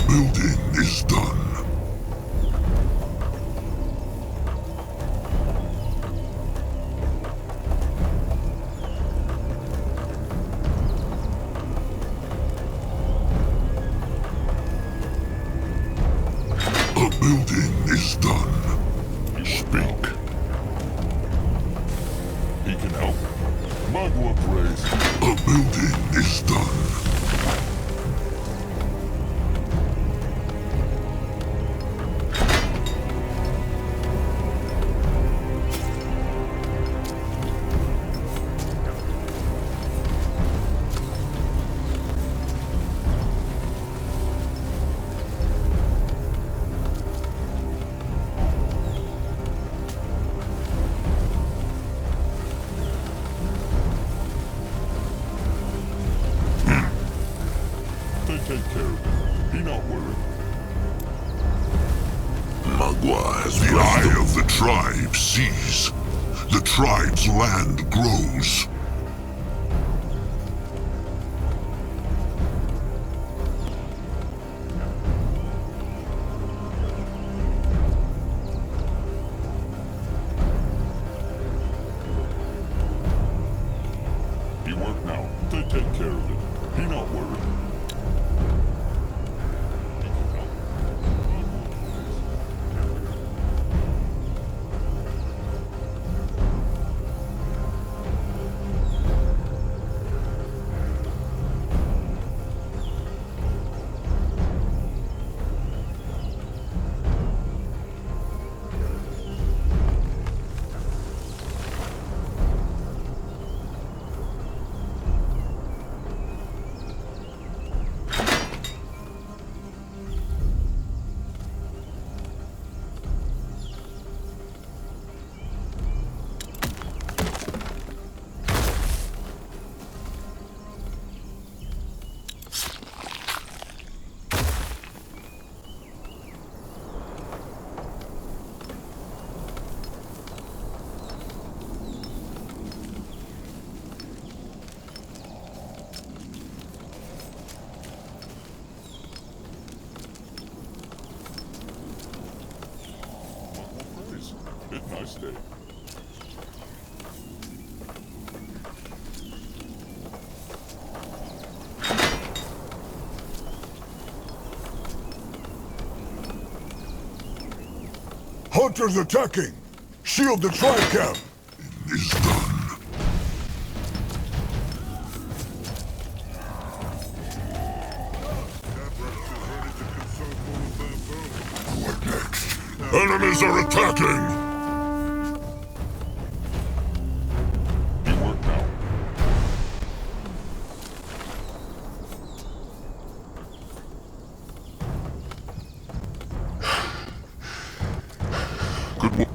building is done. A building is done. Speak. He can help. Magua praise. A building is done. They take care of it. Be not worried. Magua has the eye of the tribe sees. The tribe's land grows. He work now. They take care of it. Be not worried. He can help. It nice day. Hunters attacking! Shield the tribe camp! Is done. What next? Enemies are attacking! He work now. Good work.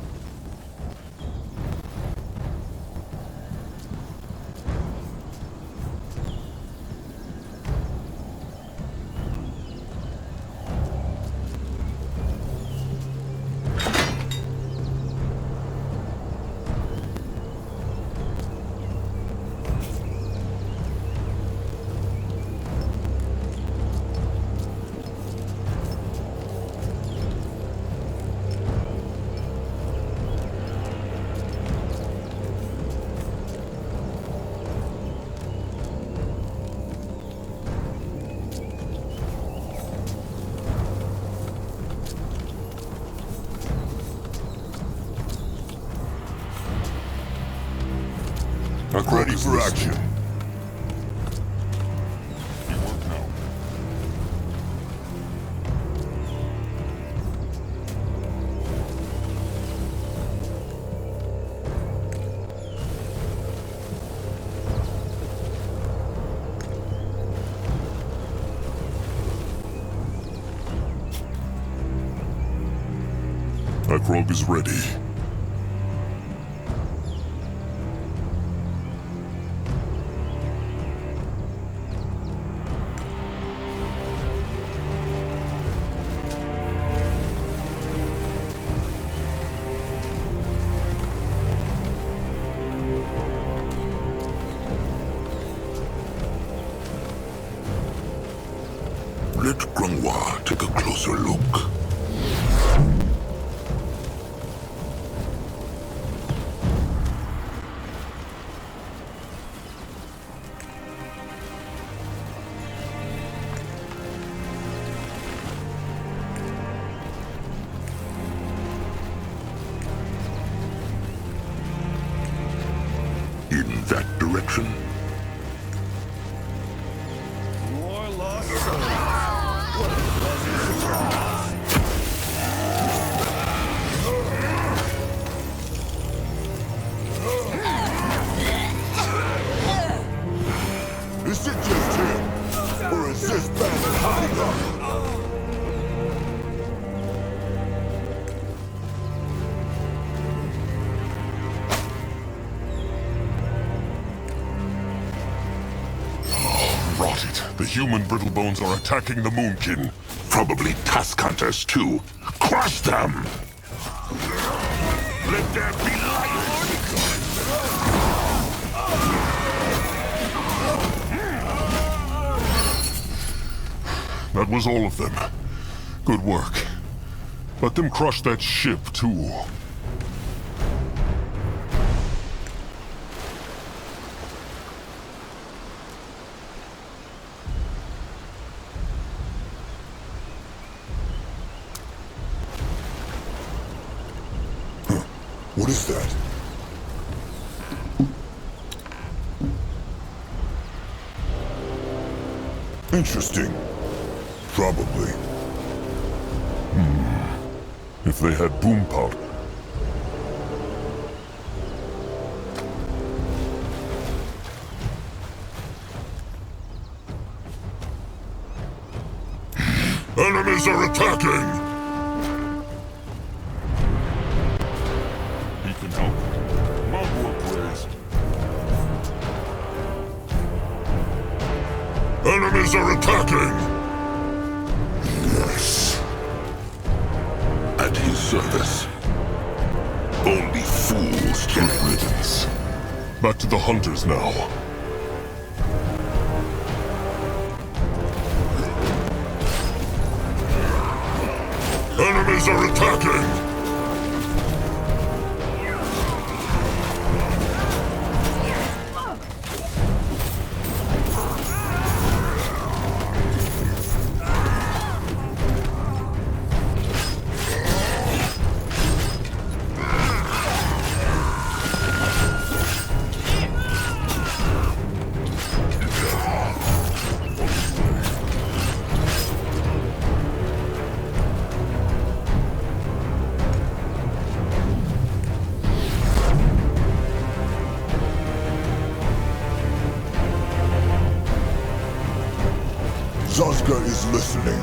Ready for action. He work now. Akrogu is ready. Let Grungwa take a closer look. In that direction? More lost souls. What a pleasant surprise. Is it just him? Or is this bandit hiding up? Rot it. The human brittlebones are attacking the Moonkin. Probably task hunters, too. Crush them! Let there be light! That was all of them. Good work. Let them crush that ship, too. What is that? Interesting. Probably. If they had boom powder. Enemies are attacking! He can help. Mumble praised. Enemies are attacking! Yes. At his service. Only fools can riddance. Back to the hunters now. Enemies are attacking! Zazga is listening.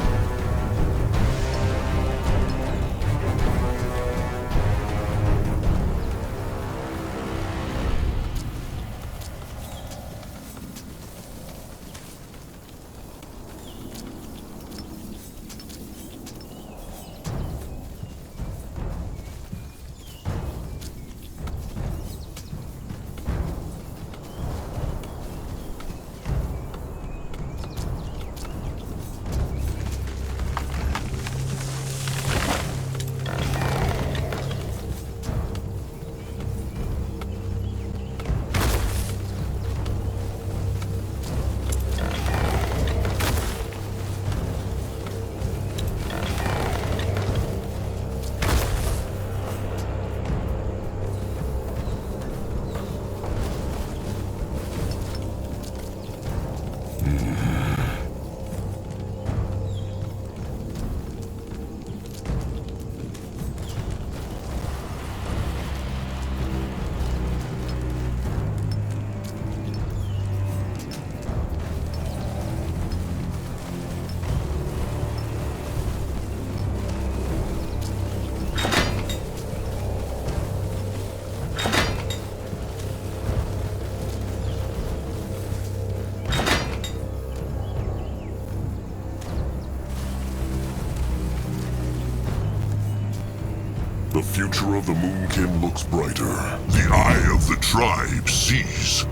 The future of the Moonkin looks brighter. The eye of the tribe sees.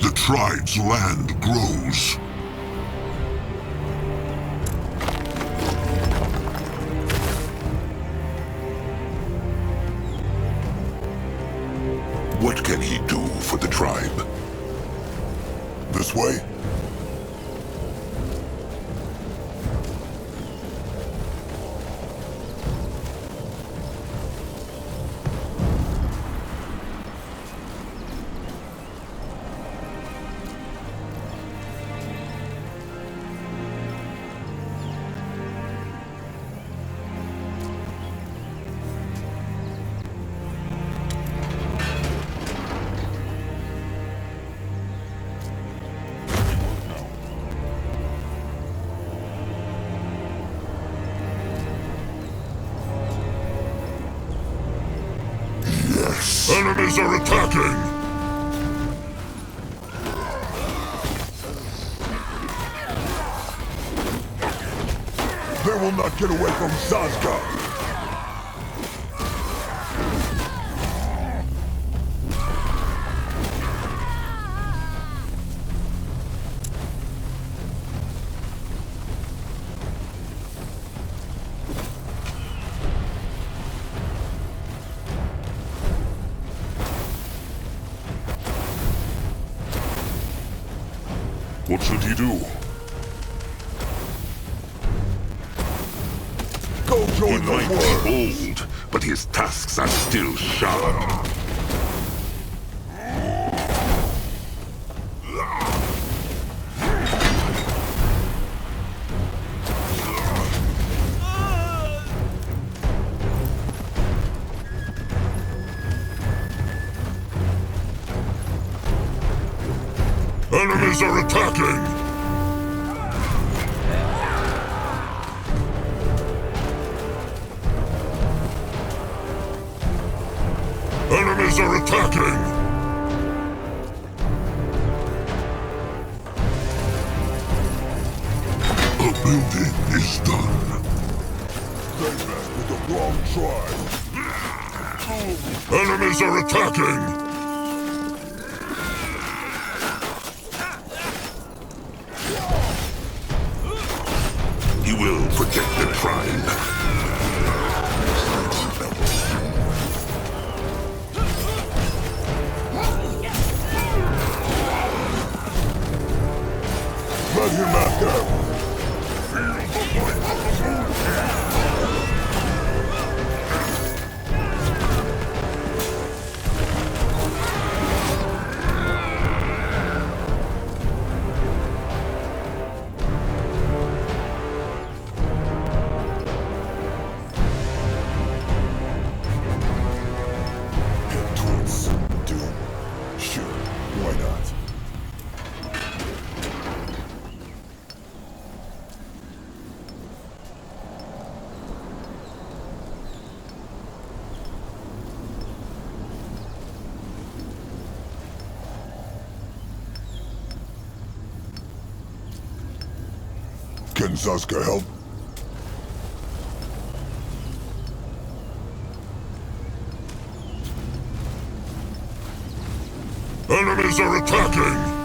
The tribe's land grows. Enemies are attacking! They will not get away from Zazka! What should he do? Go He join the might war! be old, but his tusks are still sharp. Enemies are attacking! Enemies are attacking! A building is done. They messed with the wrong tribe! Enemies are attacking! He will protect the tribe. Let him at them! Head towards doom. Sure, why not? Can Zazka help? Enemies are attacking!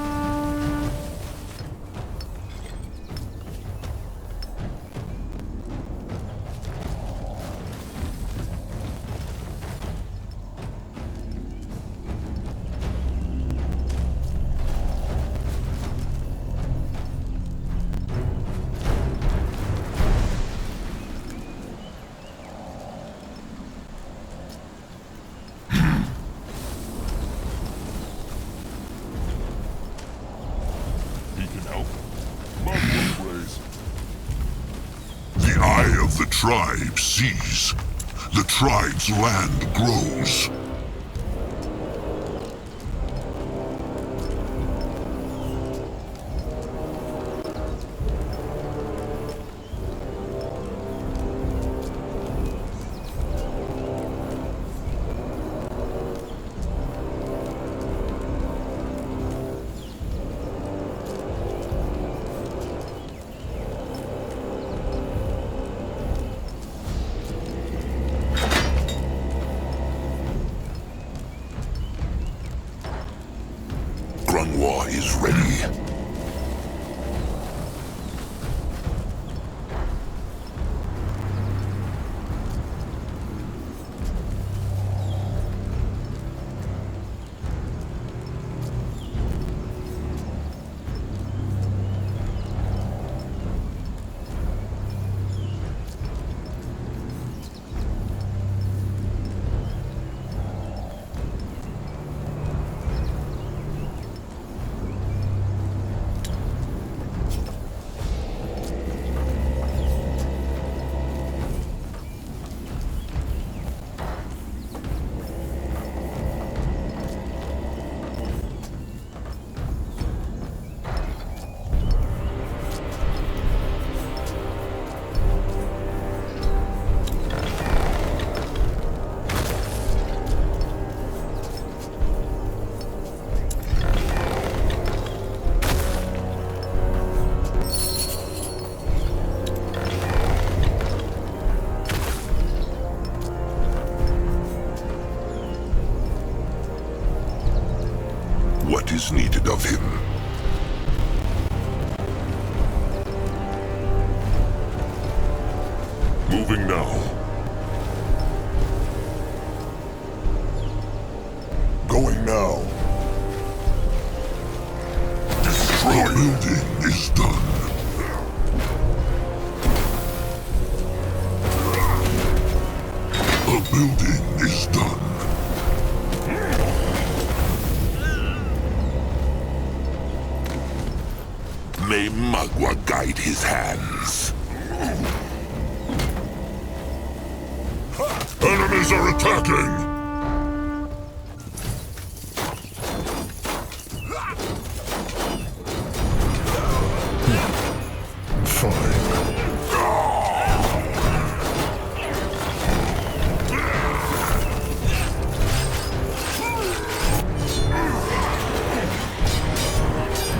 He can help. Multiple ways. The eye of the tribe sees. The tribe's land grows. rid of him. Moving now. Going now. Destroy. The building is done. The building is done. May Magua guide his hands. Enemies are attacking!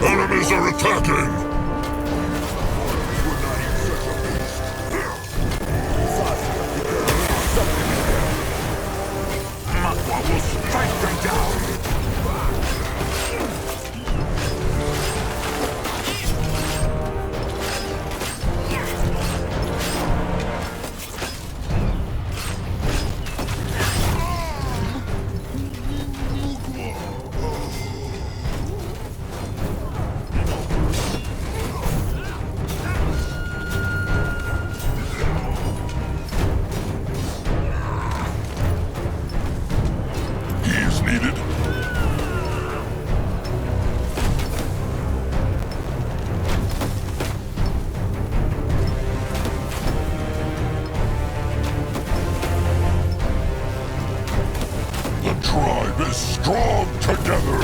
Enemies are attacking! Magua will strike them down! Strong together!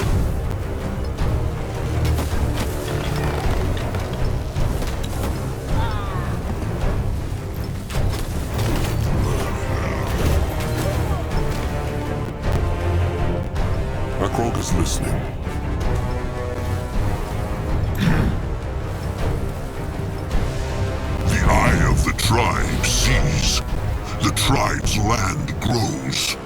Akrogu is listening. The eye of the tribe sees. The tribe's land grows.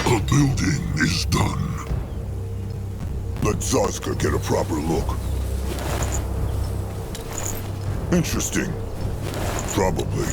The building is done. Let Zazka get a proper look. Interesting. Probably.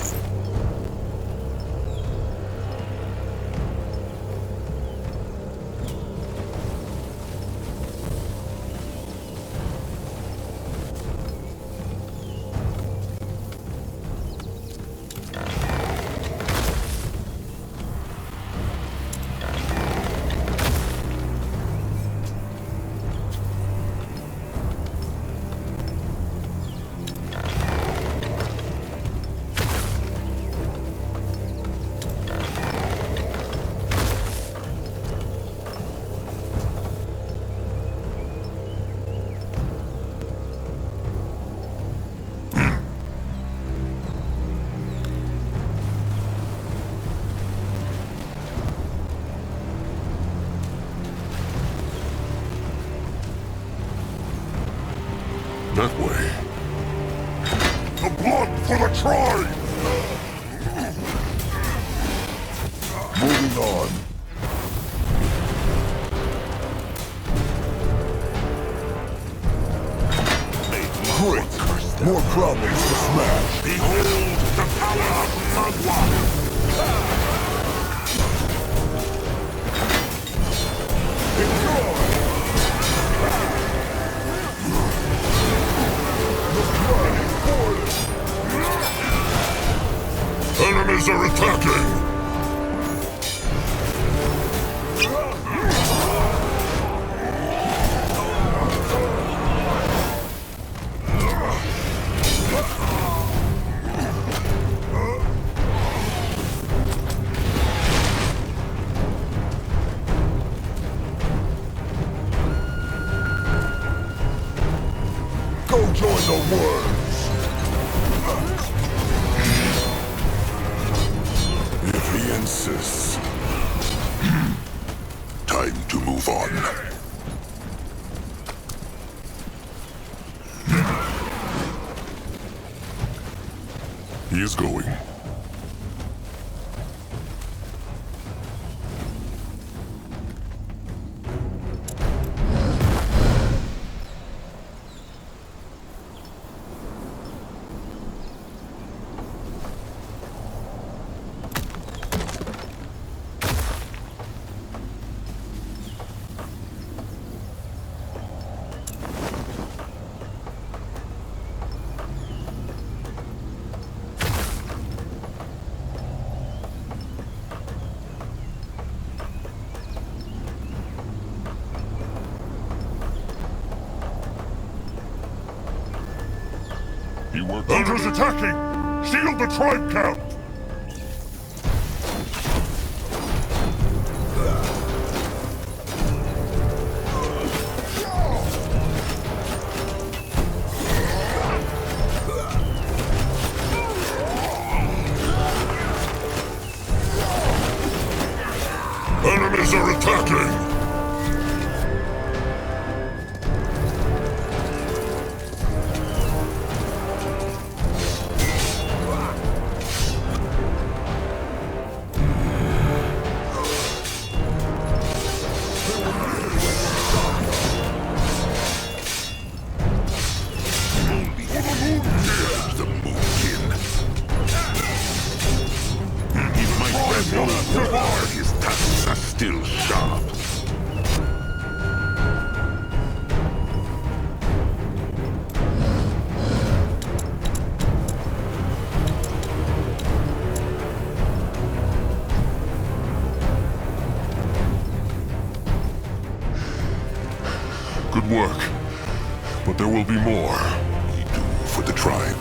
That way. The blood for the tribe! Moving on. Great! More problems to smash! Behold the power of Magua! Enemies are attacking! He is going. Hunters attacking! Shield the tribe count! Enemies are attacking! His tusks are still sharp. Good work, but there will be more. We do for the tribe.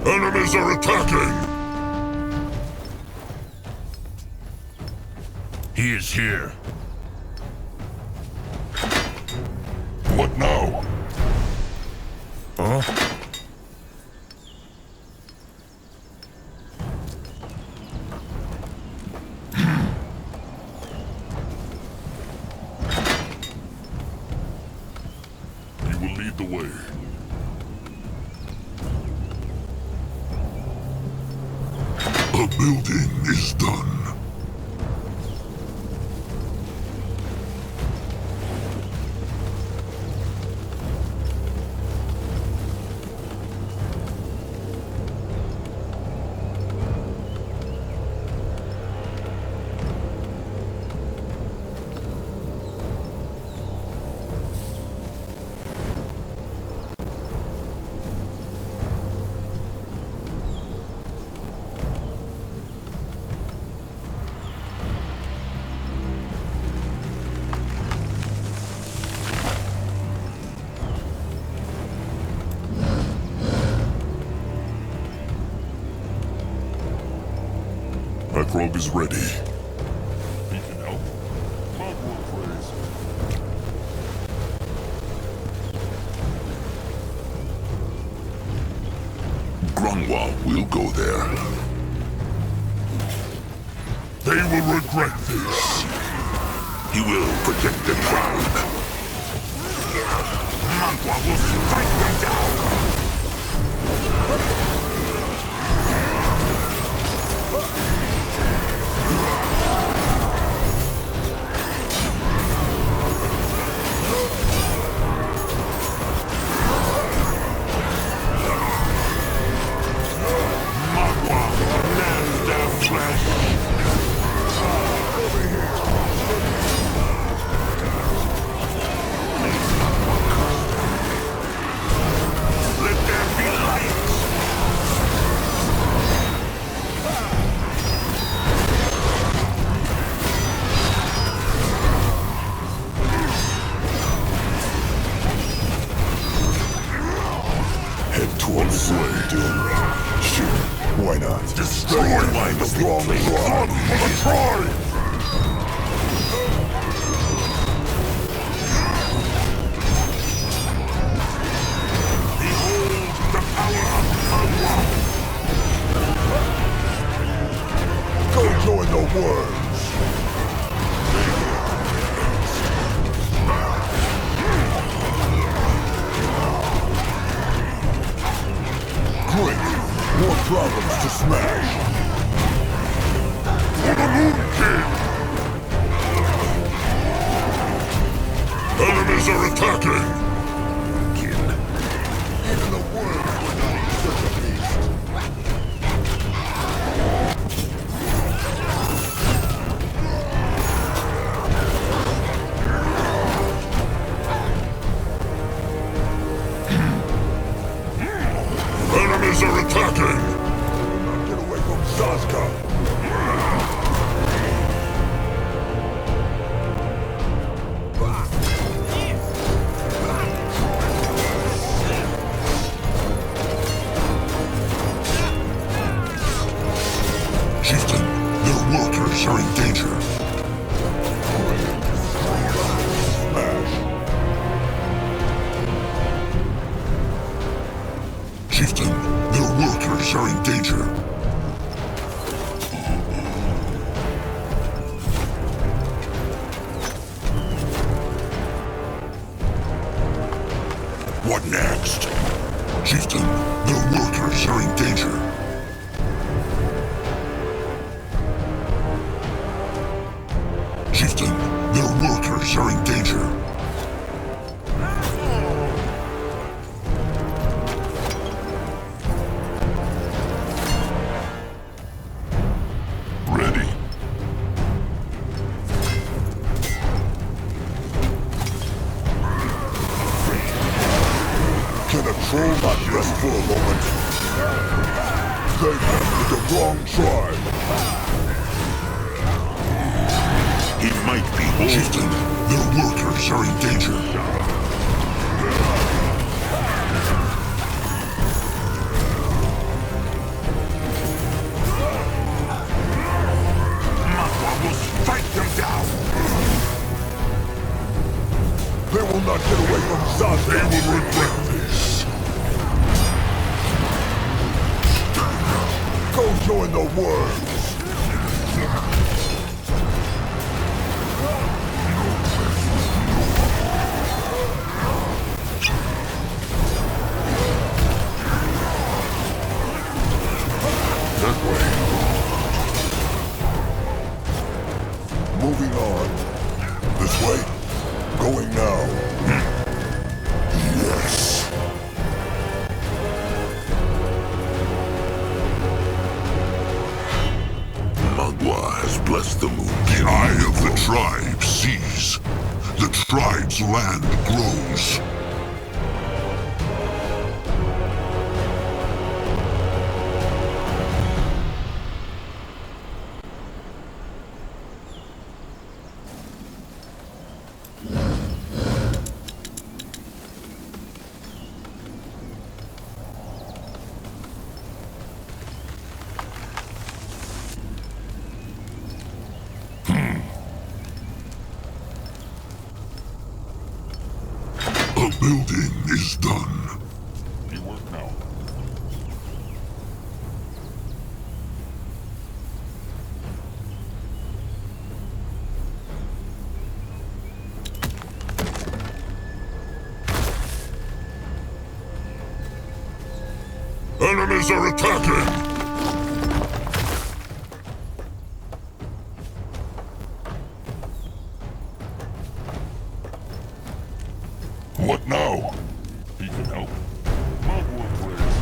Enemies are attacking! He is here. What now? Huh? You will lead the way. The building is done. Akrogu is ready. He can help. Mugwort phrase. Grunwald will go there. They will regret this. He will protect the tribe. Magua will strike them down. Slay. Sure, why not? Destroy my strong tribe. Try. Go join the worms! Great! More problems to smash! For the Moon King! Enemies are attacking! Even the worms were not such a beast! Enemies are attacking! Get away from Zaska! Chieftain, their workers are in danger. Smash! Chieftain, their workers are in danger. What next? Chieftain, their workers are in danger. Chieftain, their workers are in danger. Ready. Can a troll not rest for a moment? They went with the wrong tribe. He might be old. Chieftain, their workers are in danger. Strike them down! They will not get away from Zaz. They will regret this. Go join the worms. That way. Moving on. This way. Going now. Yes. Magua has blessed the moon. The eye of the tribe sees. The tribe's land grows. The building is done. You work now. Enemies are attacking! What now? He can help. Magua, please.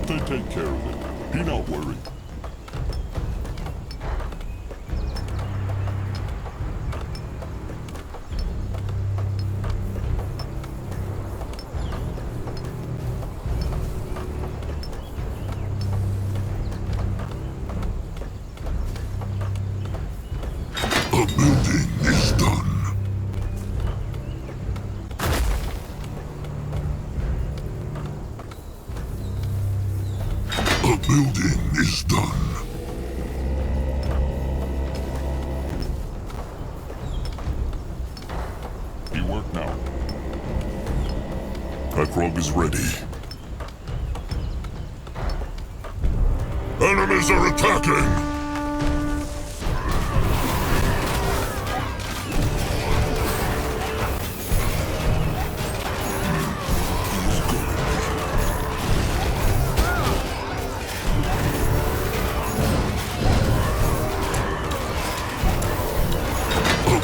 They take care of it. Be not worried. A building is done. A building is done. You work now. Akrogu is ready. Enemies are attacking!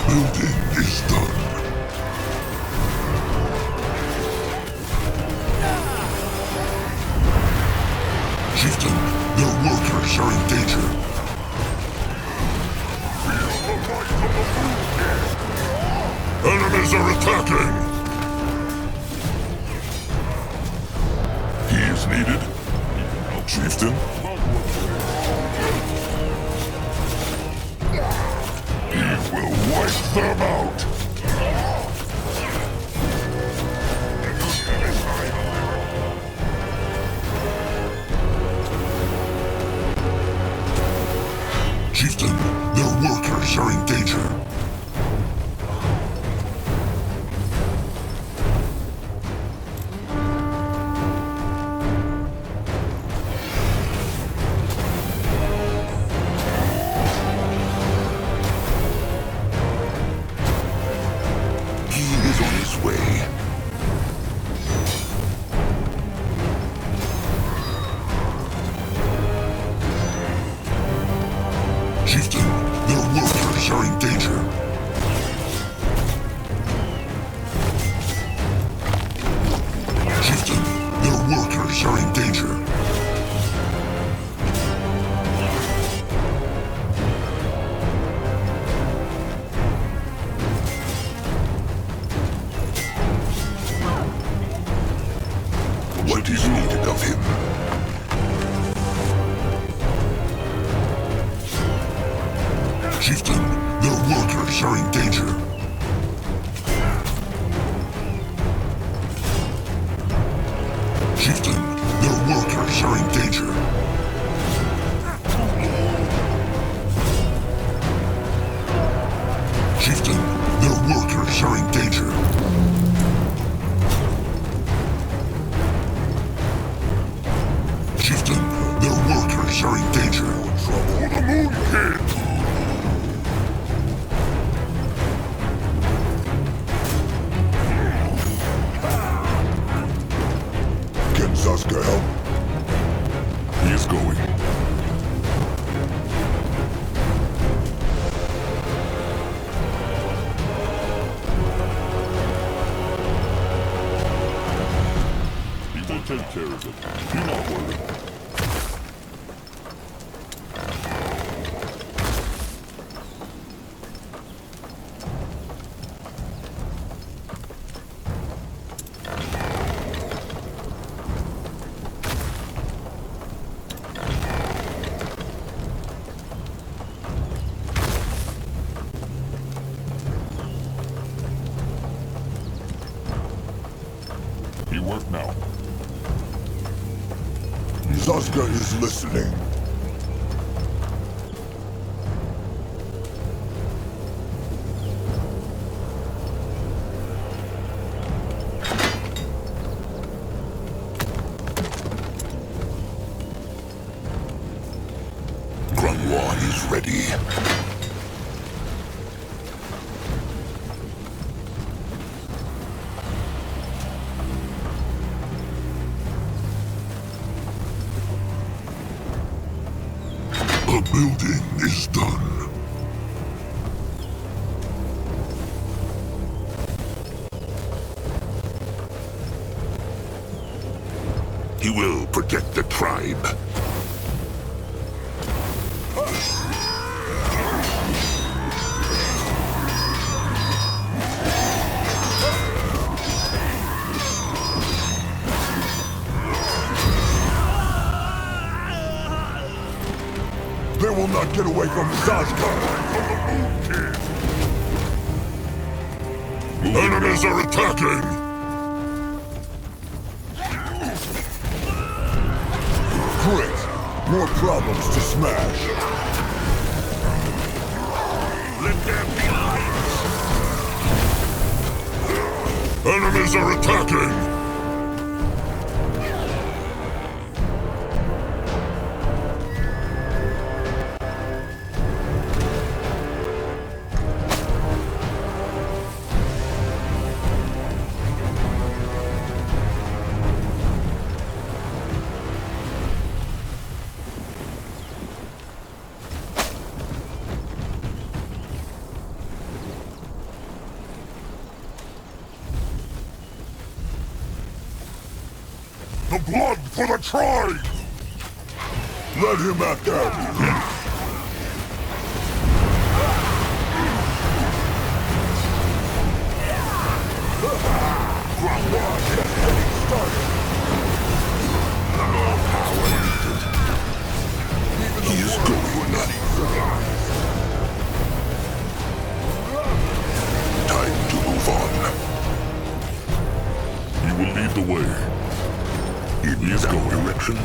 Building is done. Chieftain, your workers are in danger. Enemies are attacking! He is needed. Chieftain? He will wipe them out! Chieftain, their workers are in danger. Chieftain, their workers are in danger. Chieftain, their workers are in danger. What is needed of him? Chieftain, their workers are in danger. Chieftain, their workers are in danger. Chieftain, their workers are in danger. Chieftain, their workers are in danger. Trouble the moon kid! Zaska help? He is going. He will take care of it. Do not worry. You work now. Zaska is listening. Grunwald is ready. The building is done. He will protect the tribe. They will not get away from Zazka! Enemies are attacking! Great! More problems to smash! Let there be light! Enemies are attacking! The blood for the tribe! Let him at that! He is going. Time to move on. You will lead the way. In that direction.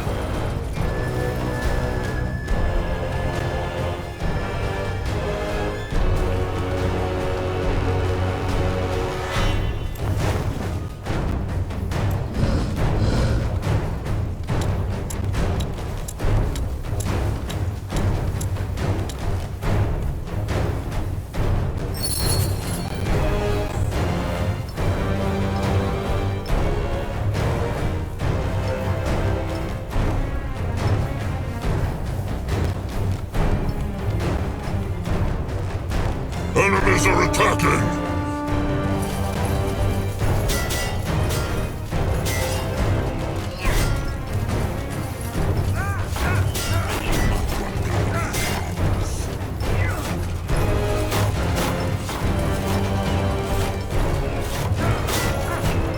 Enemies are attacking!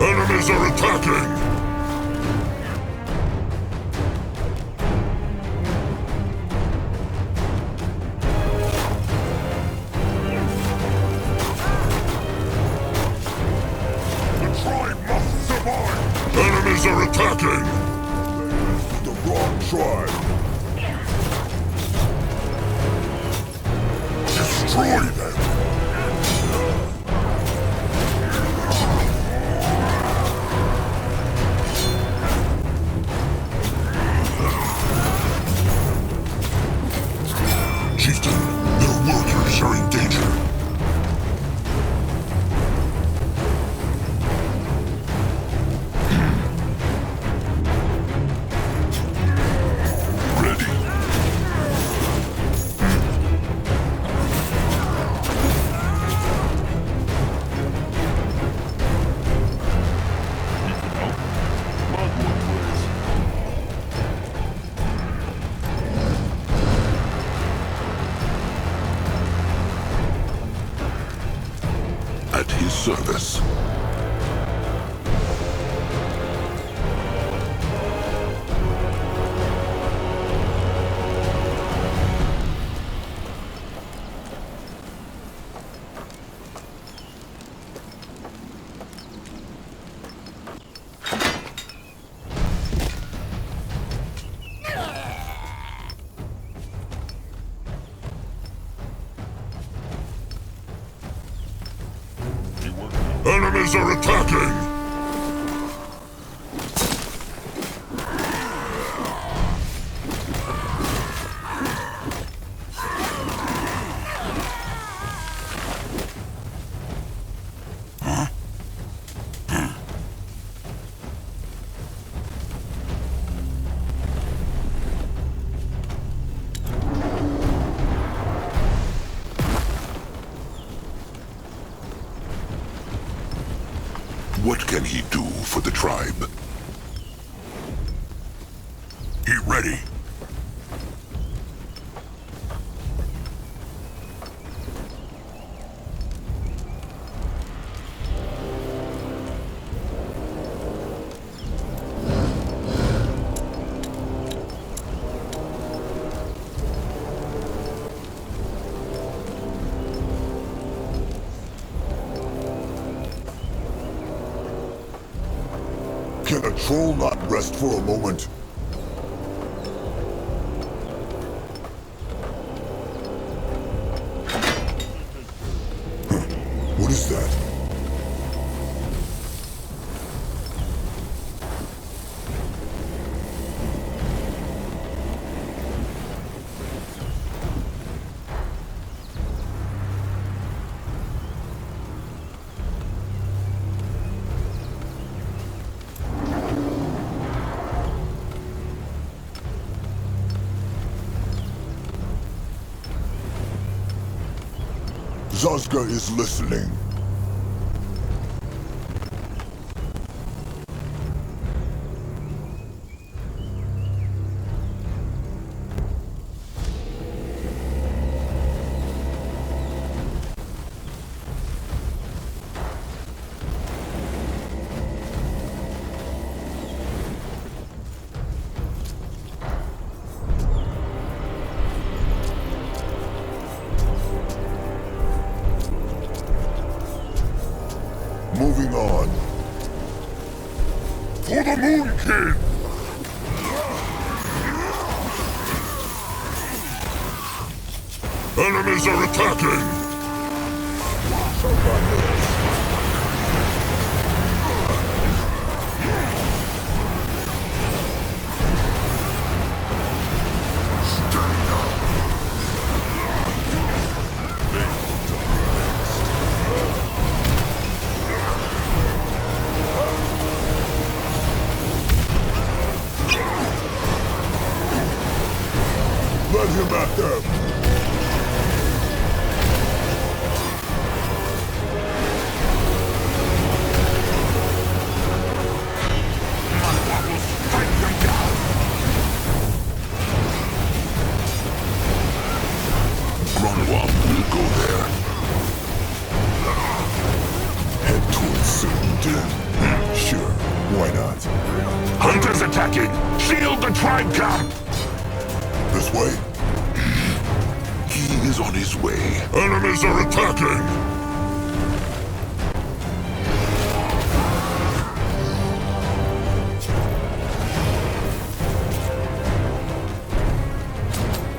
Enemies are attacking! Enemies are attacking! The wrong tribe! Destroy them! Chieftain, their workers are in danger. At his service. Enemies are attacking! What can he do for the tribe? He ready. Can a troll not rest for a moment? What is that? Zazga is listening. Moving on. For the Moon King! Enemies are attacking! Let him at them! Grunwald will go there. Head towards certain death. Sure, why not? Hunters attacking! Shield the tribe camp! This way? He is on his way. Enemies are attacking!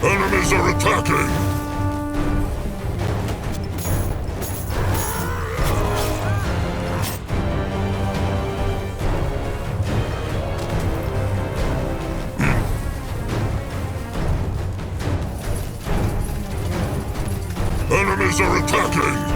Enemies are attacking! Enemies are attacking!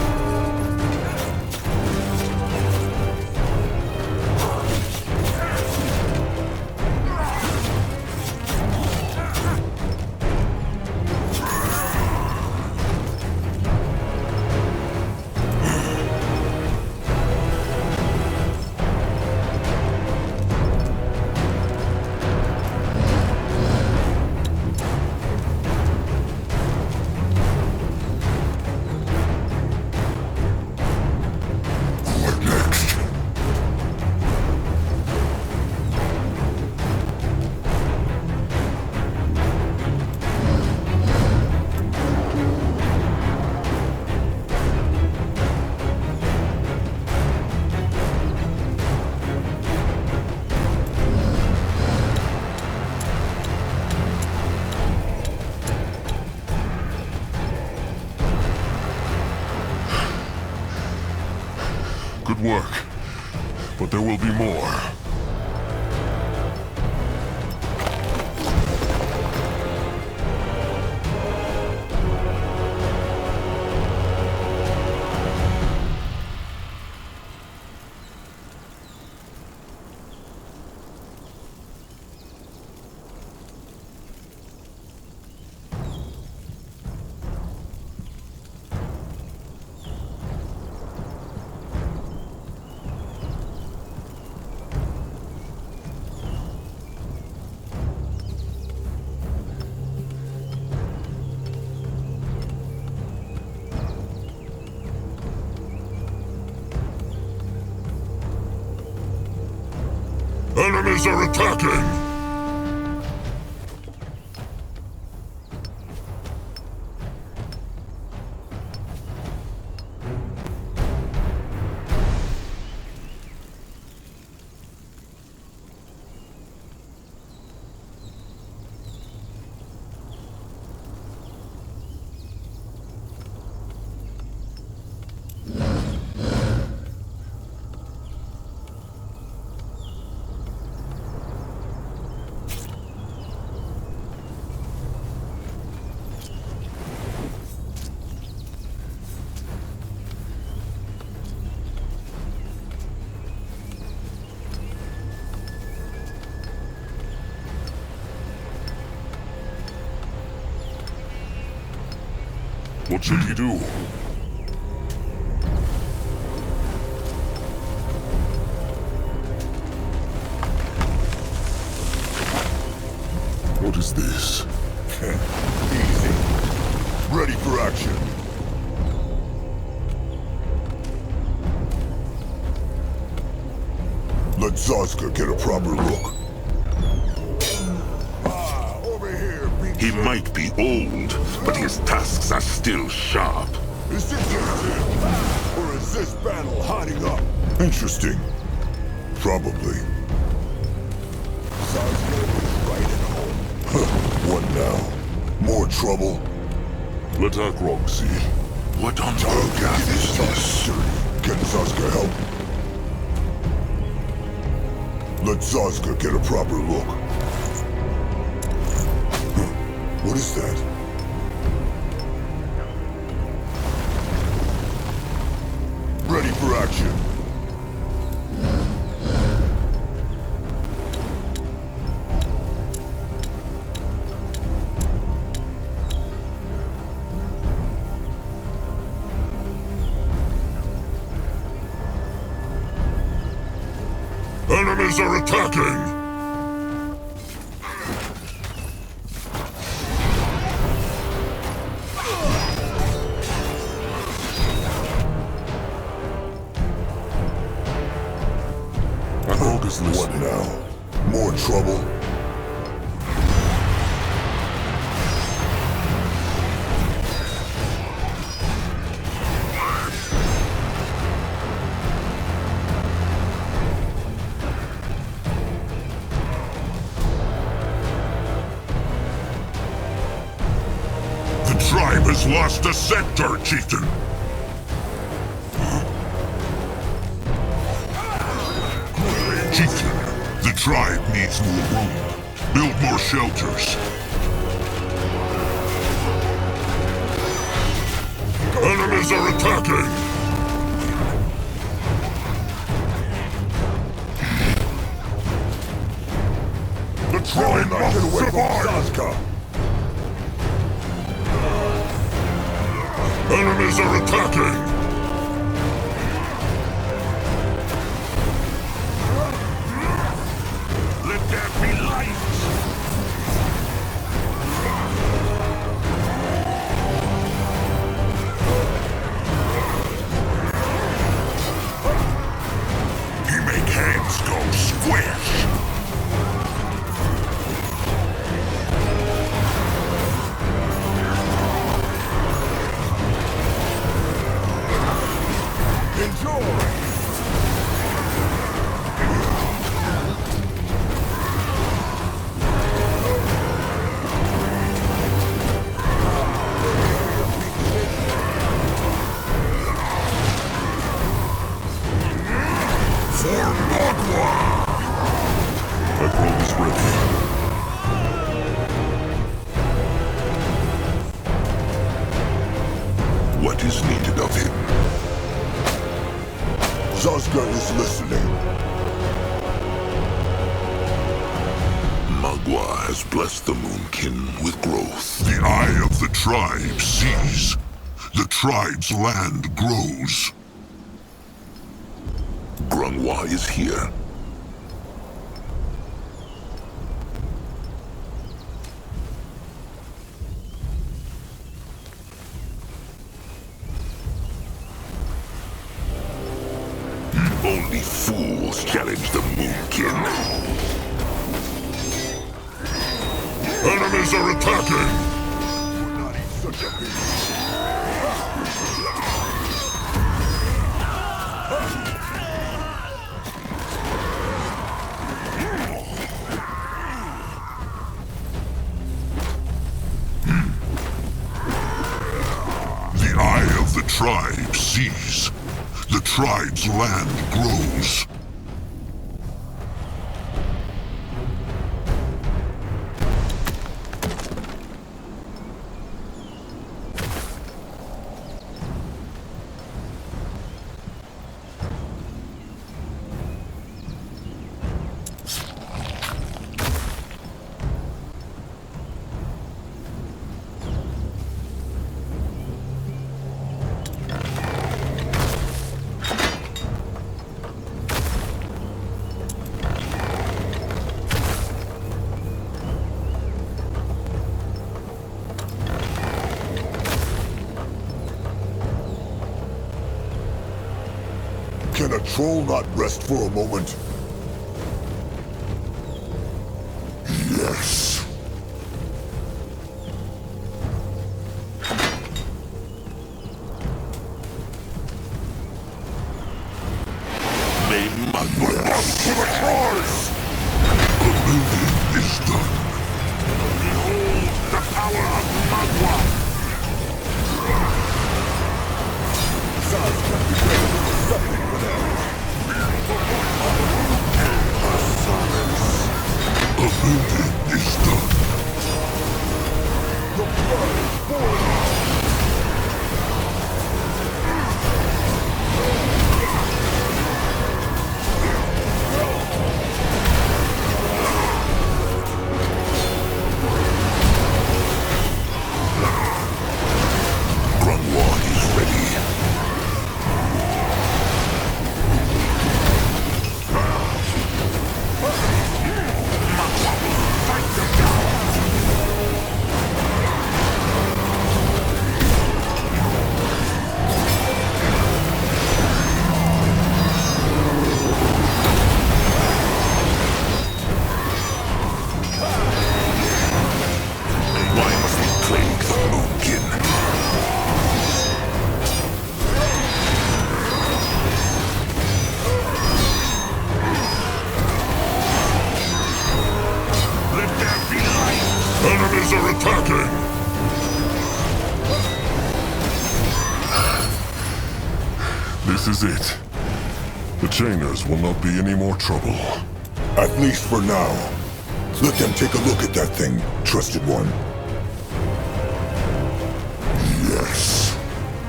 Good work. But there will be more. Enemies are attacking! What should he do? What is this? Easy. Ready for action. Let Zazka get a proper look. Over here, He might be old, but his tasks are still sharp. Is this it? Or is this battle hotting up? Interesting. Probably. Zazka is right at home. What now? More trouble? Let Akrog see. What on earth is this? Can Zazka help? Let Zazka get a proper look. What is that? Ready for action. Enemies are attacking! What now? More trouble? The tribe has lost a sector, chieftain! Chieftain, the tribe needs more room. Build more shelters. Enemies are attacking! The tribe must survive! Enemies are attacking! What is needed of him? Zazka is listening. Magua has blessed the Moonkin with growth. The eye of the tribe sees. The tribe's land grows. Grunwa is here. Only fools challenge the Moonkin. Enemies are attacking! The eye of the tribe sees. The tribe's land grows. Can a troll not rest for a moment? Yes. They must belong to the trolls! The building is done. Behold the power of Magua! The building is done. The blood is boiling. Enemies are attacking! This is it. The chainers will not be any more trouble. At least for now. Let them take a look at that thing, trusted one. Yes.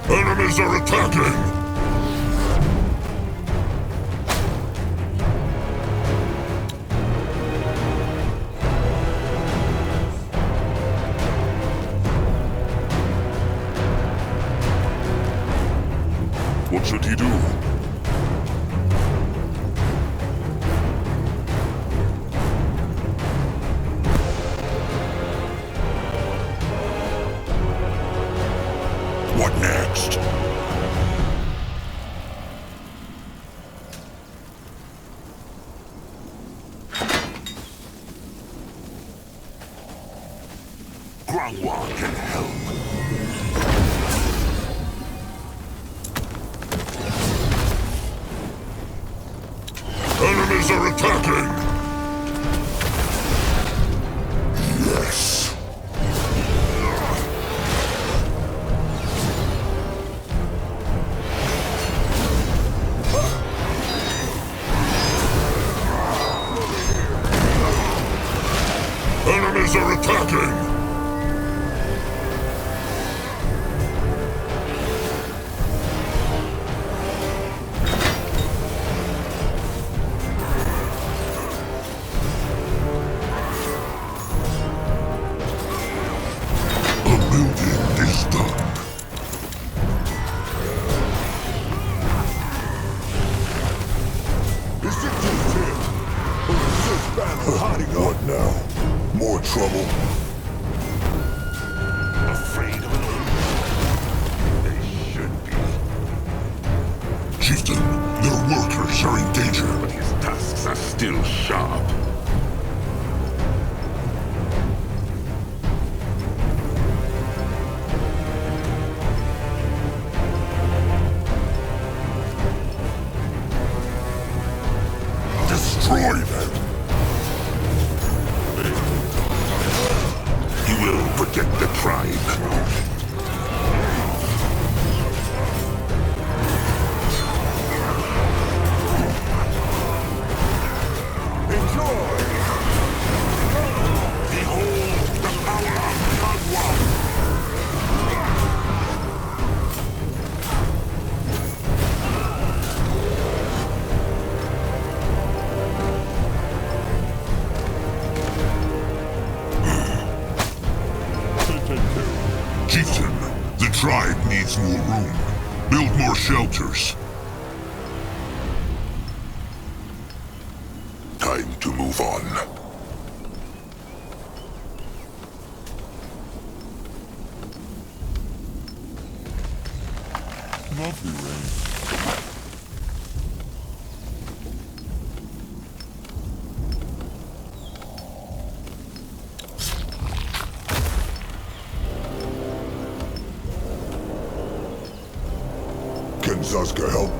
Enemies are attacking! What should he do? What next? Grangwa can help. Enemies are attacking! Yes. Enemies are attacking! What now? More trouble? Afraid of an old? They should be. Chieftain, their workers are in danger. But his tusks are still sharp. tribe. Chieftain, the tribe needs more room. Build more shelters. Time to move on. Lovely rain. Can Zaska help?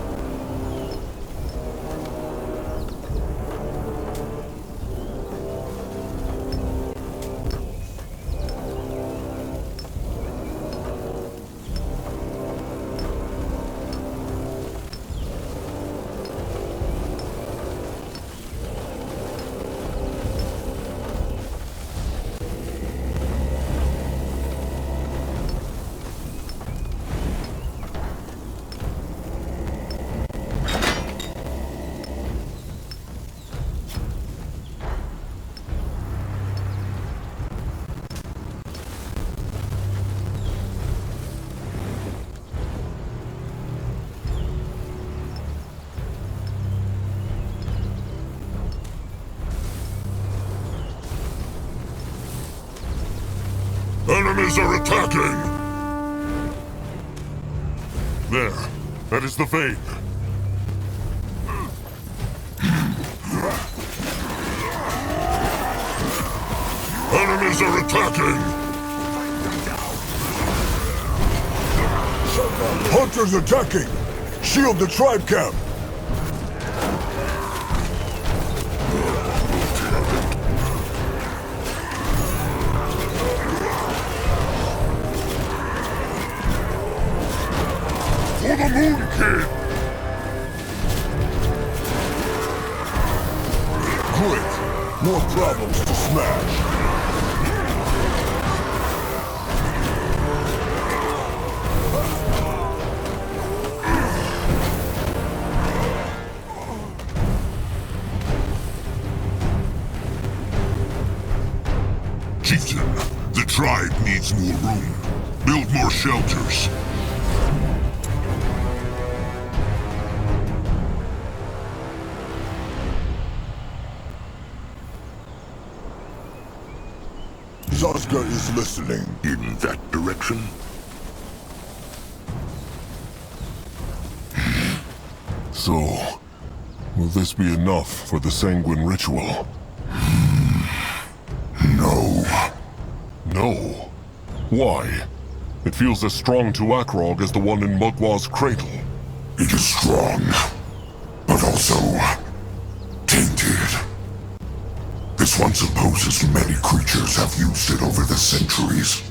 Enemies are attacking! There. That is the vein. Enemies are attacking! Hunters attacking! Shield the tribe camp! For the Moon King! Great! More problems to smash! Chieftain, the tribe needs more room. Build more shelters. Zaska is listening. In that direction? So, will this be enough for the sanguine ritual? No. No. Why? It feels as strong to Akrog as the one in Mugwa's cradle. It is strong, but also tainted. This one supposes many creatures have used it over the centuries.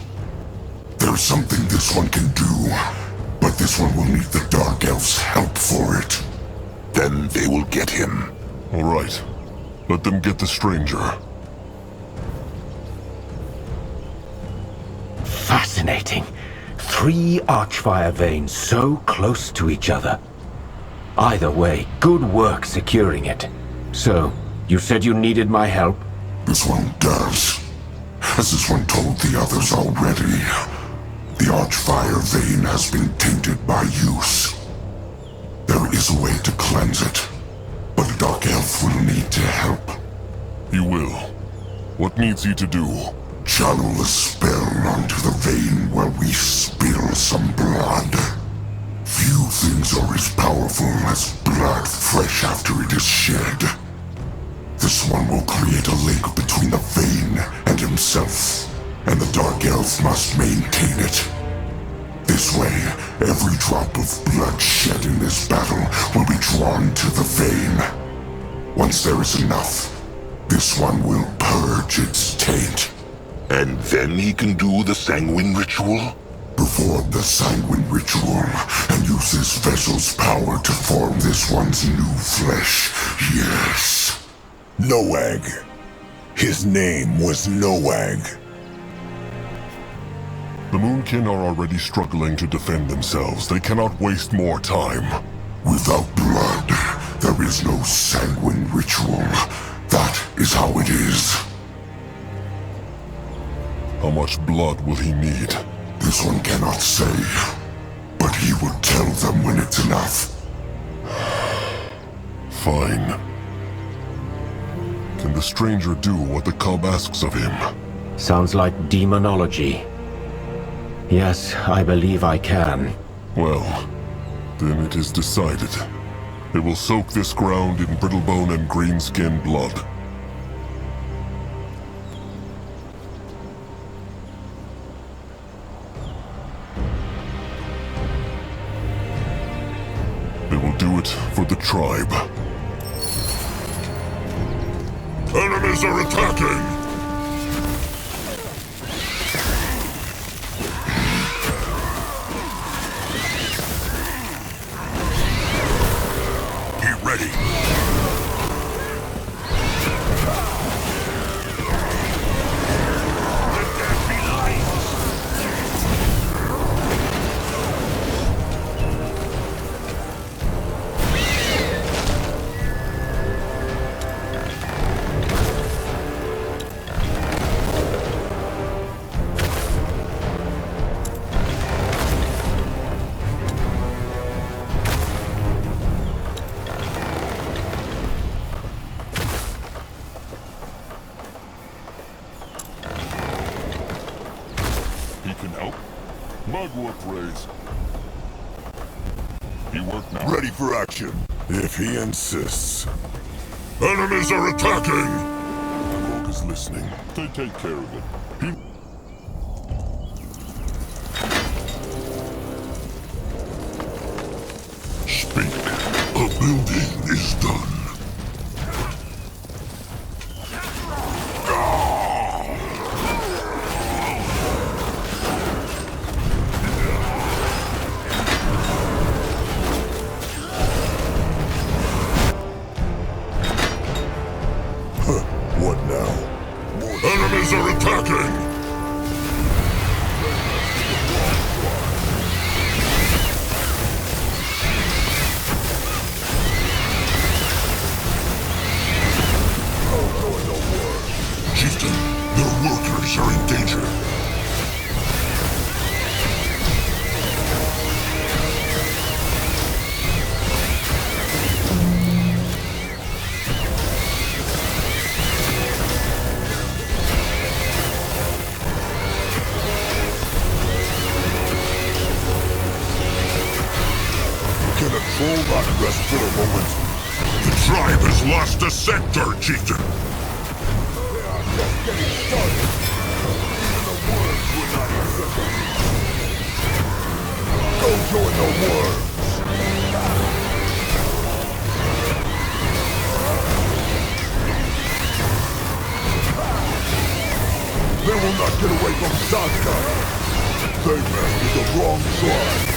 There's something this one can do, but this one will need the Dark Elf's help for it. Then they will get him. All right. Let them get the stranger. Fascinating. 3 archfire veins so close to each other. Either way, good work securing it. So, you said you needed my help? This one does. As this one told the others already, the Archfire vein has been tainted by use. There is a way to cleanse it, but the Dark Elf will need to help. You will. What needs he to do? Channel a spell onto the vein where we spill some blood. Few things are as powerful as blood fresh after it is shed. This one will create a link between the vein and himself, and the Dark Elf must maintain it. This way, every drop of blood shed in this battle will be drawn to the vein. Once there is enough, this one will purge its taint. And then he can do the sanguine ritual? Perform the sanguine ritual and use this vessel's power to form this one's new flesh, yes. Noag. His name was Noag. The Moonkin are already struggling to defend themselves. They cannot waste more time. Without blood, there is no sanguine ritual. That is how it is. How much blood will he need? This one cannot say, but he will tell them when it's enough. Fine. Can the stranger do what the cub asks of him? Sounds like demonology. Yes, I believe I can. Well, then it is decided. It will soak this ground in brittlebone and greenskin blood. They will do it for the tribe. Enemies are attacking! Be ready! Let there be light! He can help. Mugwort praise. He work now. Ready for action, if he insists. Enemies are attacking! Akrog is listening. They take care of it. He... Speak. A building is done. What now? Enemies are attacking! Chieftain, your workers are in danger. Can a troll not rest for a moment? The tribe has lost a sector, Chieftain. They are just getting started. Even the worms will not accept them. Go join the worms. They will not get away from Zanka. They mastered the wrong tribe.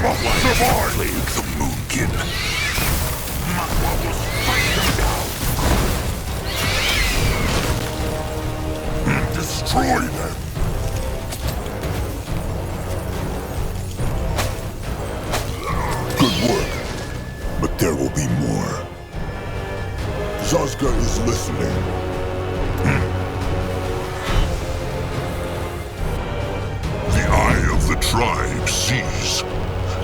Plague the Moonkin. Makwa will strike them down. And destroy them. Good work. But there will be more. Zazga is listening. The eye of the tribe sees.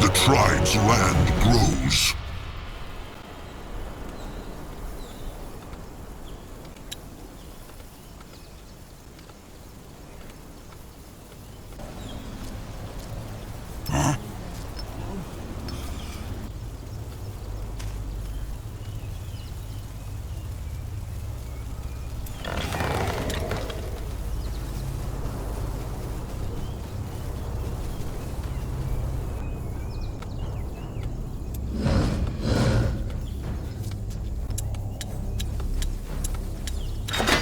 The tribe's land grows.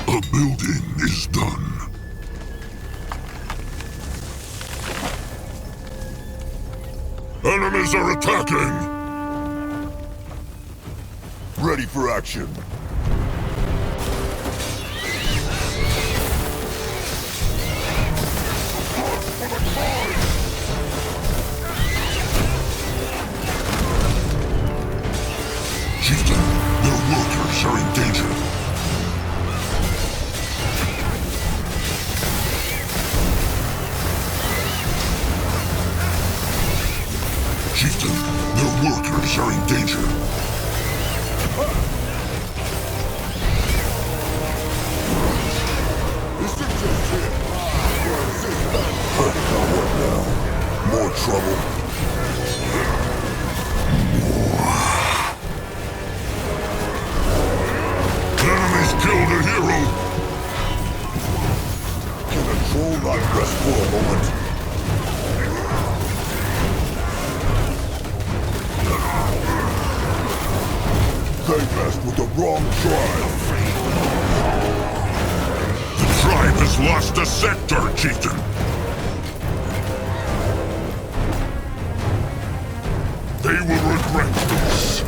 The building is done. Enemies are attacking! Ready for action. Chieftain, their workers are in danger. Chieftain, their workers are in danger. More trouble. Enemies killed a hero. Can a troll not rest for a moment? They messed with the wrong tribe. The tribe has lost a sector, Chieftain. They will regret this.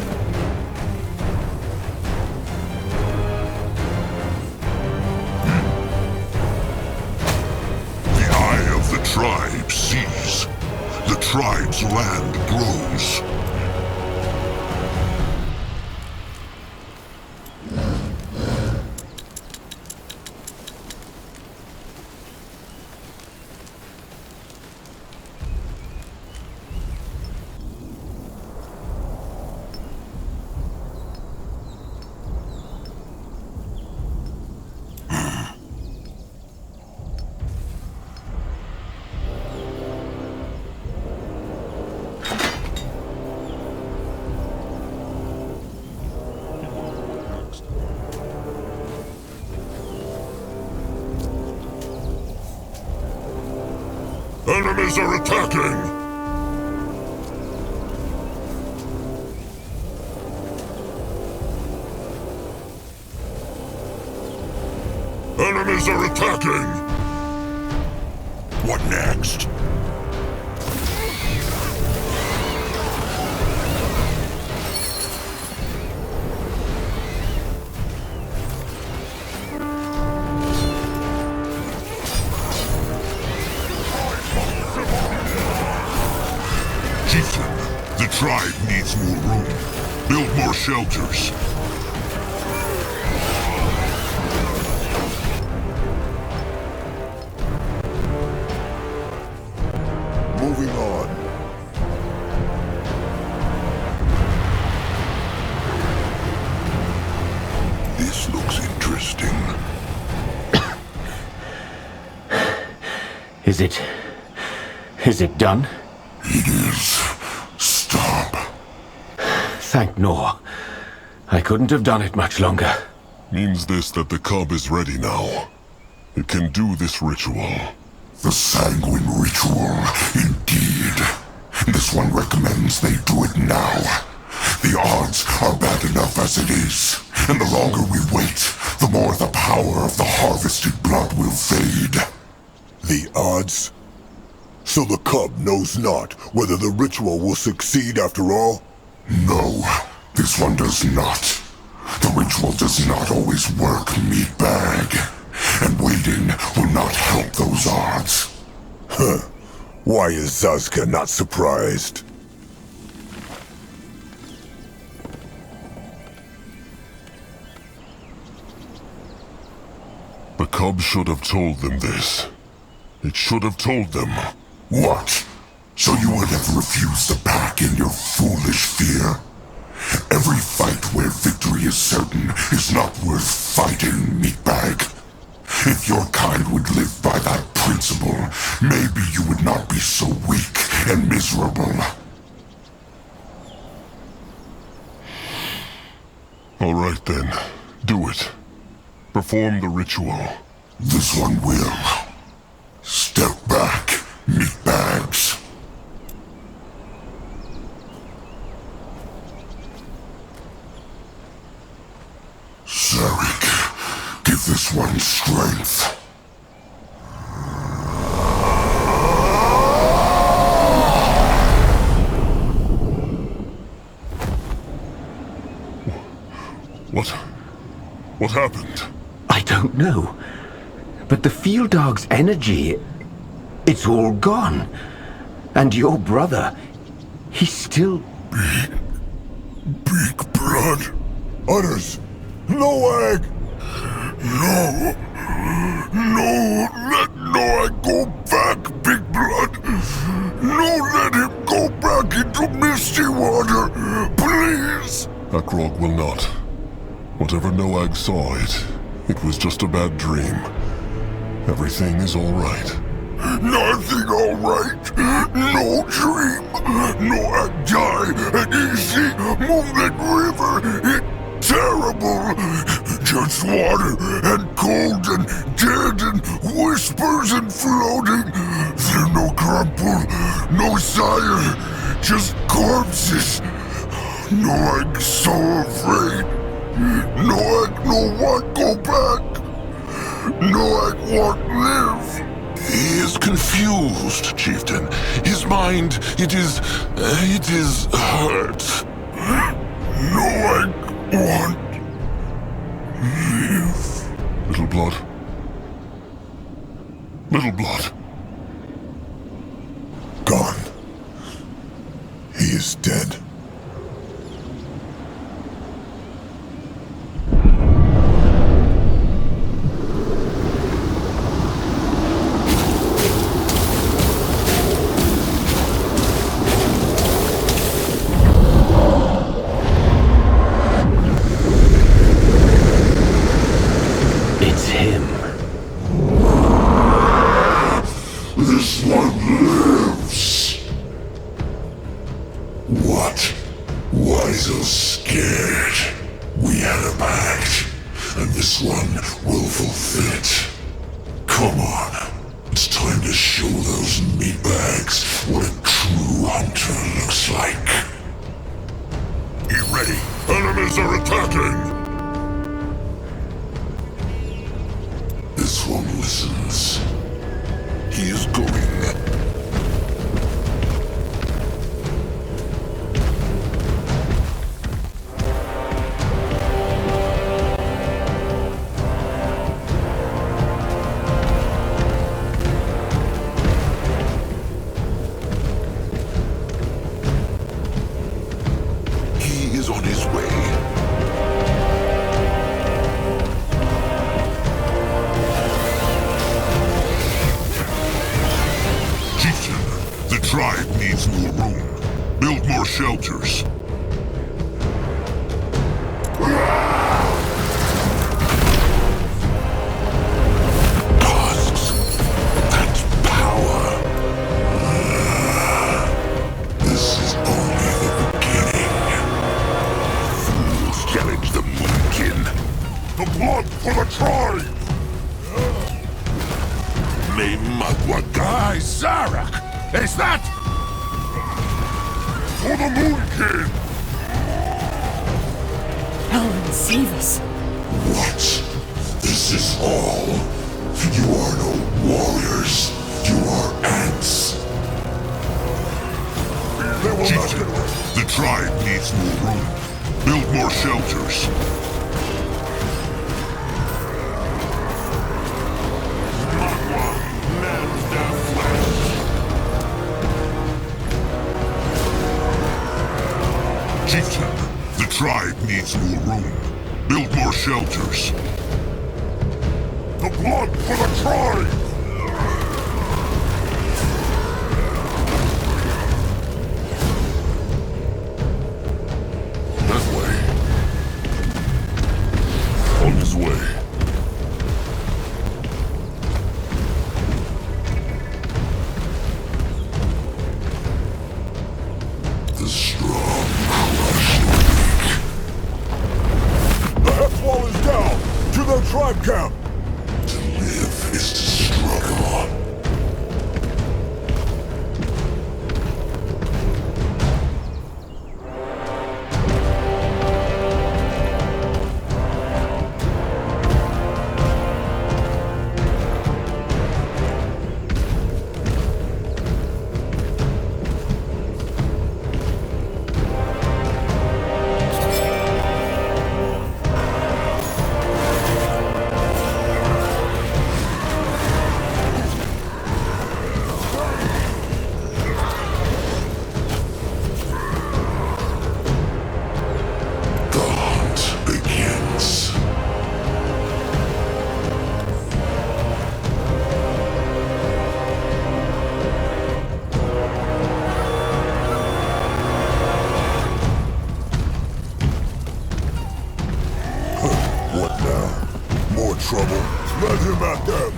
The eye of the tribe sees. The tribe's land grows. Enemies are attacking! Enemies are attacking! What next? Chieftain, the tribe needs more room. Build more shelters. Moving on. This looks interesting. Is it done? It is. Stop. Thank Nor. I couldn't have done it much longer. Means this that the cub is ready now. It can do this ritual. The sanguine ritual, indeed. This one recommends they do it now. The odds are bad enough as it is, and the longer we wait, the more the power of the harvested blood will fade. The odds? So the cub knows not whether the ritual will succeed after all? No, this one does not. The ritual does not always work, meatbag. And waiting will not help those odds. Huh. Why is Zazka not surprised? The cub should have told them this. It should have told them. What? So you would have refused the pack in your foolish fear? Every fight where victory is certain is not worth fighting, meatbag. If your kind would live by that principle, maybe you would not be so weak and miserable. All right then, do it. Perform the ritual. This one will. Step back, meatbags. Zarek, give this one strength. What happened? I don't know. But the field dog's energy, it's all gone. And your brother, he's still... Big blood. Others. No egg. No. No, let Noah go back, Big Blood. No, let him go back into Misty Water. Please. Akrog will not. Whatever Noag saw it was just a bad dream. Everything is all right. Nothing all right. No dream. Noag die at easy Moonlit River. It's terrible. Just water and cold and dead and whispers and floating. There's no crumple, no sire, just corpses. Noag so afraid. Noag no want go back. Noag want live. He is confused, chieftain. His mind, it is hurt. Noag want live. Little blood. Little blood. Gone. He is dead. This one lives. What? Why so scared? We had a pact, and this one will fulfill it. Come on. It's time to show those meatbags what a true hunter looks like. Be ready. Enemies are attacking. This one listens. He is going. He is on his way. The tribe needs more room. Build more shelters. Tusks. That's power. This is only the beginning. Fools challenge the Moonkin. The blood for the tribe! May Magwagai Zarak. Is that? For the Moonkin! Helen, save us. What? This is all? You are no warriors. You are ants. tribe needs more room. Build more shelters. Chieftain, the tribe needs more room. Build more shelters. The blood for the tribe! That way. On his way. The strong crush the weak. The Hex Wall is down! To their tribe camp! To live is to struggle. The hunt begins. What now? More trouble? Let him at them!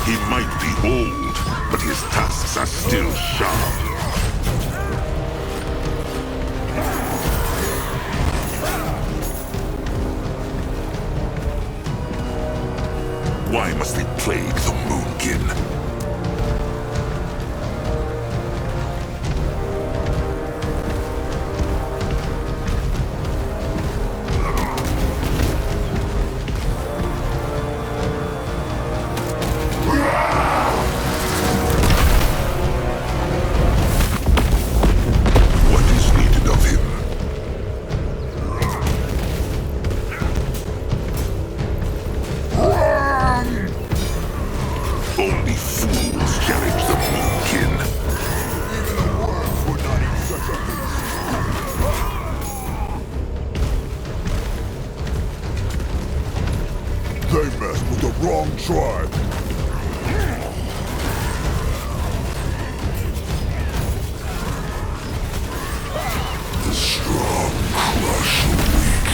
He might be old, but his tusks are still sharp. Why must they plague the Moonkin? What is needed of him? Only fools challenge the Moonkin. Even the worms would not eat such a beast! They messed with the wrong tribe! The strong crush the weak.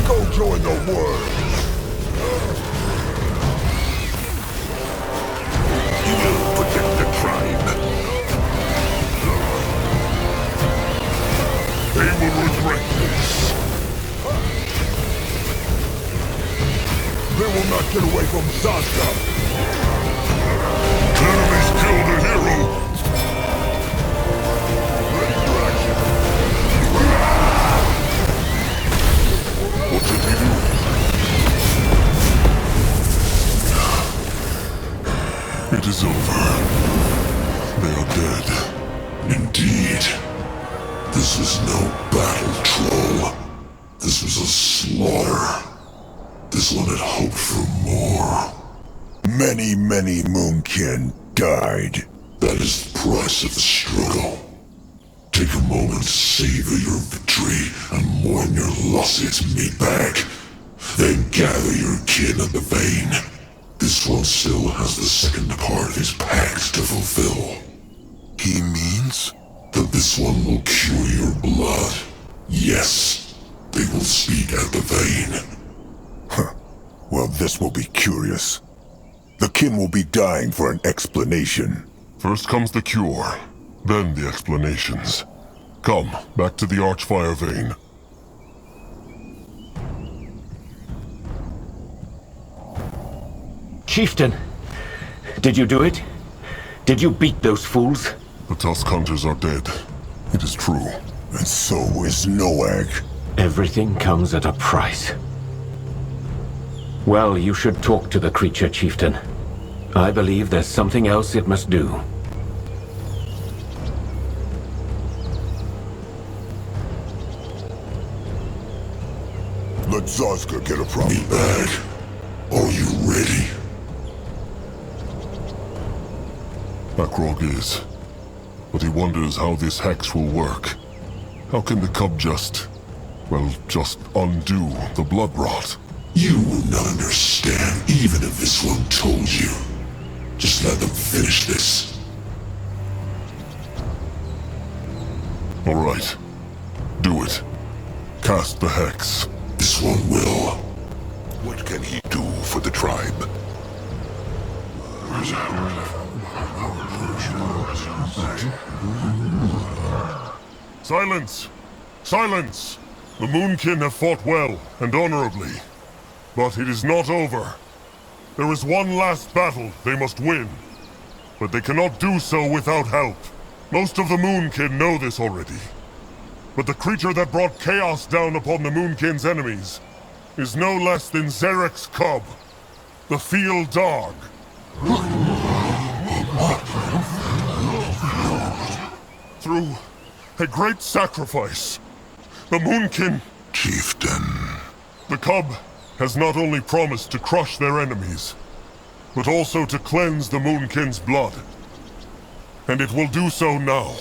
Go join the worms! You will protect the tribe. They will regret this! They will not get away from Santa! Enemies killed a hero! Ready for action! What should we do? It is over. They are dead. Indeed. This was no battle, troll. This was a slaughter. This one had hoped for more. Many Moonkin died. That is the price of the struggle. Take a moment to savor your victory and mourn your losses, meatbag. Then gather your kin at the vein. This one still has the second part of his pact to fulfill. He means? That this one will cure your blood. Yes, they will speak at the vein. Well, this will be curious. The kin will be dying for an explanation. First comes the cure, then the explanations. Come, back to the Archfire Vein. Chieftain, did you do it? Did you beat those fools? The Tusk Hunters are dead. It is true. And so is Noag. Everything comes at a price. Well, you should talk to the creature, Chieftain. I believe there's something else it must do. Let Zazka get a problem. Me back. Are you ready? Akrog is. But he wonders how this hex will work. How can the cub just undo the blood rot? You will not understand even if this one told you. Just let them finish this. Alright. Do it. Cast the hex. This one will. What can he do for the tribe? Silence! Silence! The Moonkin have fought well and honorably. But it is not over. There is one last battle they must win. But they cannot do so without help. Most of the Moonkin know this already. But the creature that brought chaos down upon the Moonkin's enemies is no less than Zarek's cub, the field dog. Through a great sacrifice, the Moonkin... Chieftain. The cub has not only promised to crush their enemies, but also to cleanse the Moonkin's blood. And it will do so now.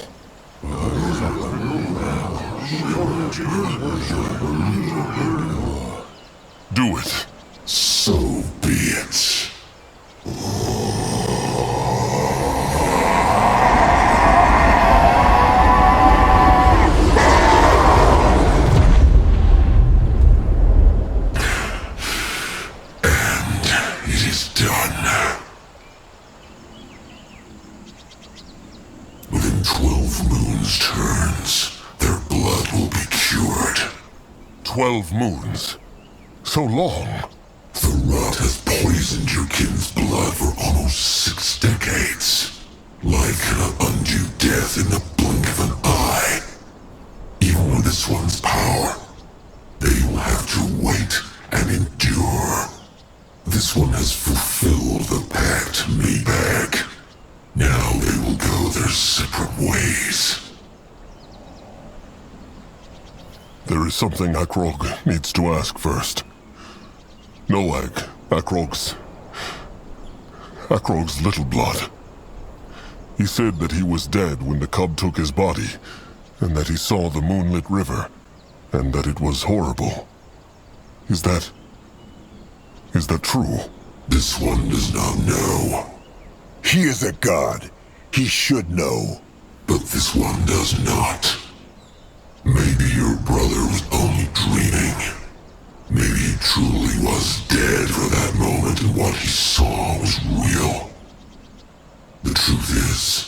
Do it. So be it. Within 12 moons' turns, their blood will be cured. 12 moons? So long? The rot has poisoned your kin's blood for almost 6 decades. Life cannot undo death in the blink of an eye. Even with this one's power, they will have to wait and endure. This one has fulfilled the pact made back. Now they will go their separate ways. There is something Akrog needs to ask first. Noag, Akrog's little blood. He said that he was dead when the cub took his body, and that he saw the moonlit river, and that it was horrible. Is that true? This one does not know. He is a god. He should know. But this one does not. Maybe your brother was only dreaming. Maybe he truly was dead for that moment and what he saw was real. The truth is,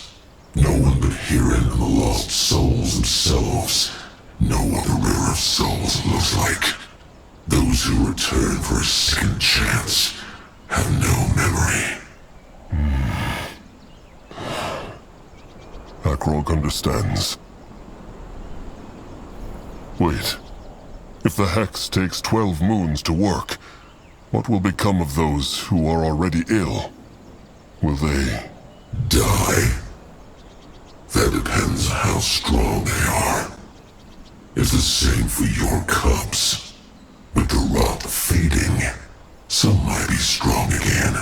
no one but Hiran and the lost souls themselves know what the river of souls looks like. Those who return for a second chance have no memory. Akrog understands. Wait. If the hex takes 12 moons to work, what will become of those who are already ill? Will they... die? That depends on how strong they are. It's the same for your cubs. With the rot fading, some might be strong again,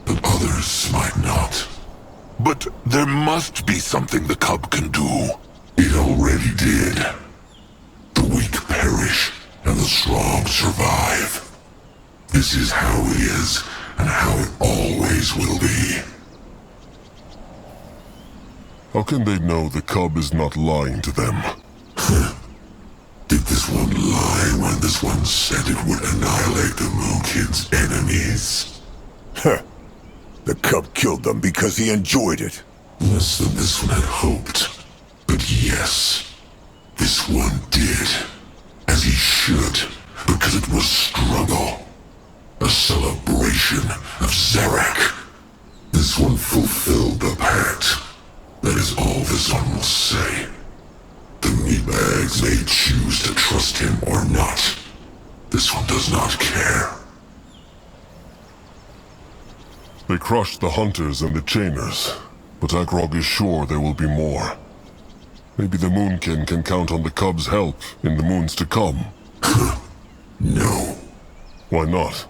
but others might not. But there must be something the cub can do. It already did. The weak perish, and the strong survive. This is how it is, and how it always will be. How can they know the cub is not lying to them? Did this one lie when this one said it would annihilate the Moon Kid's enemies? Huh. The cub killed them because he enjoyed it. Less than this one had hoped. But yes, this one did. As he should, because it was struggle. A celebration of Zarek. This one fulfilled the pact. That is all this one will say. The meatbags may choose to trust him or not. This one does not care. They crushed the hunters and the chainers, but Akrog is sure there will be more. Maybe the Moonkin can count on the cub's help in the moons to come. No. Why not?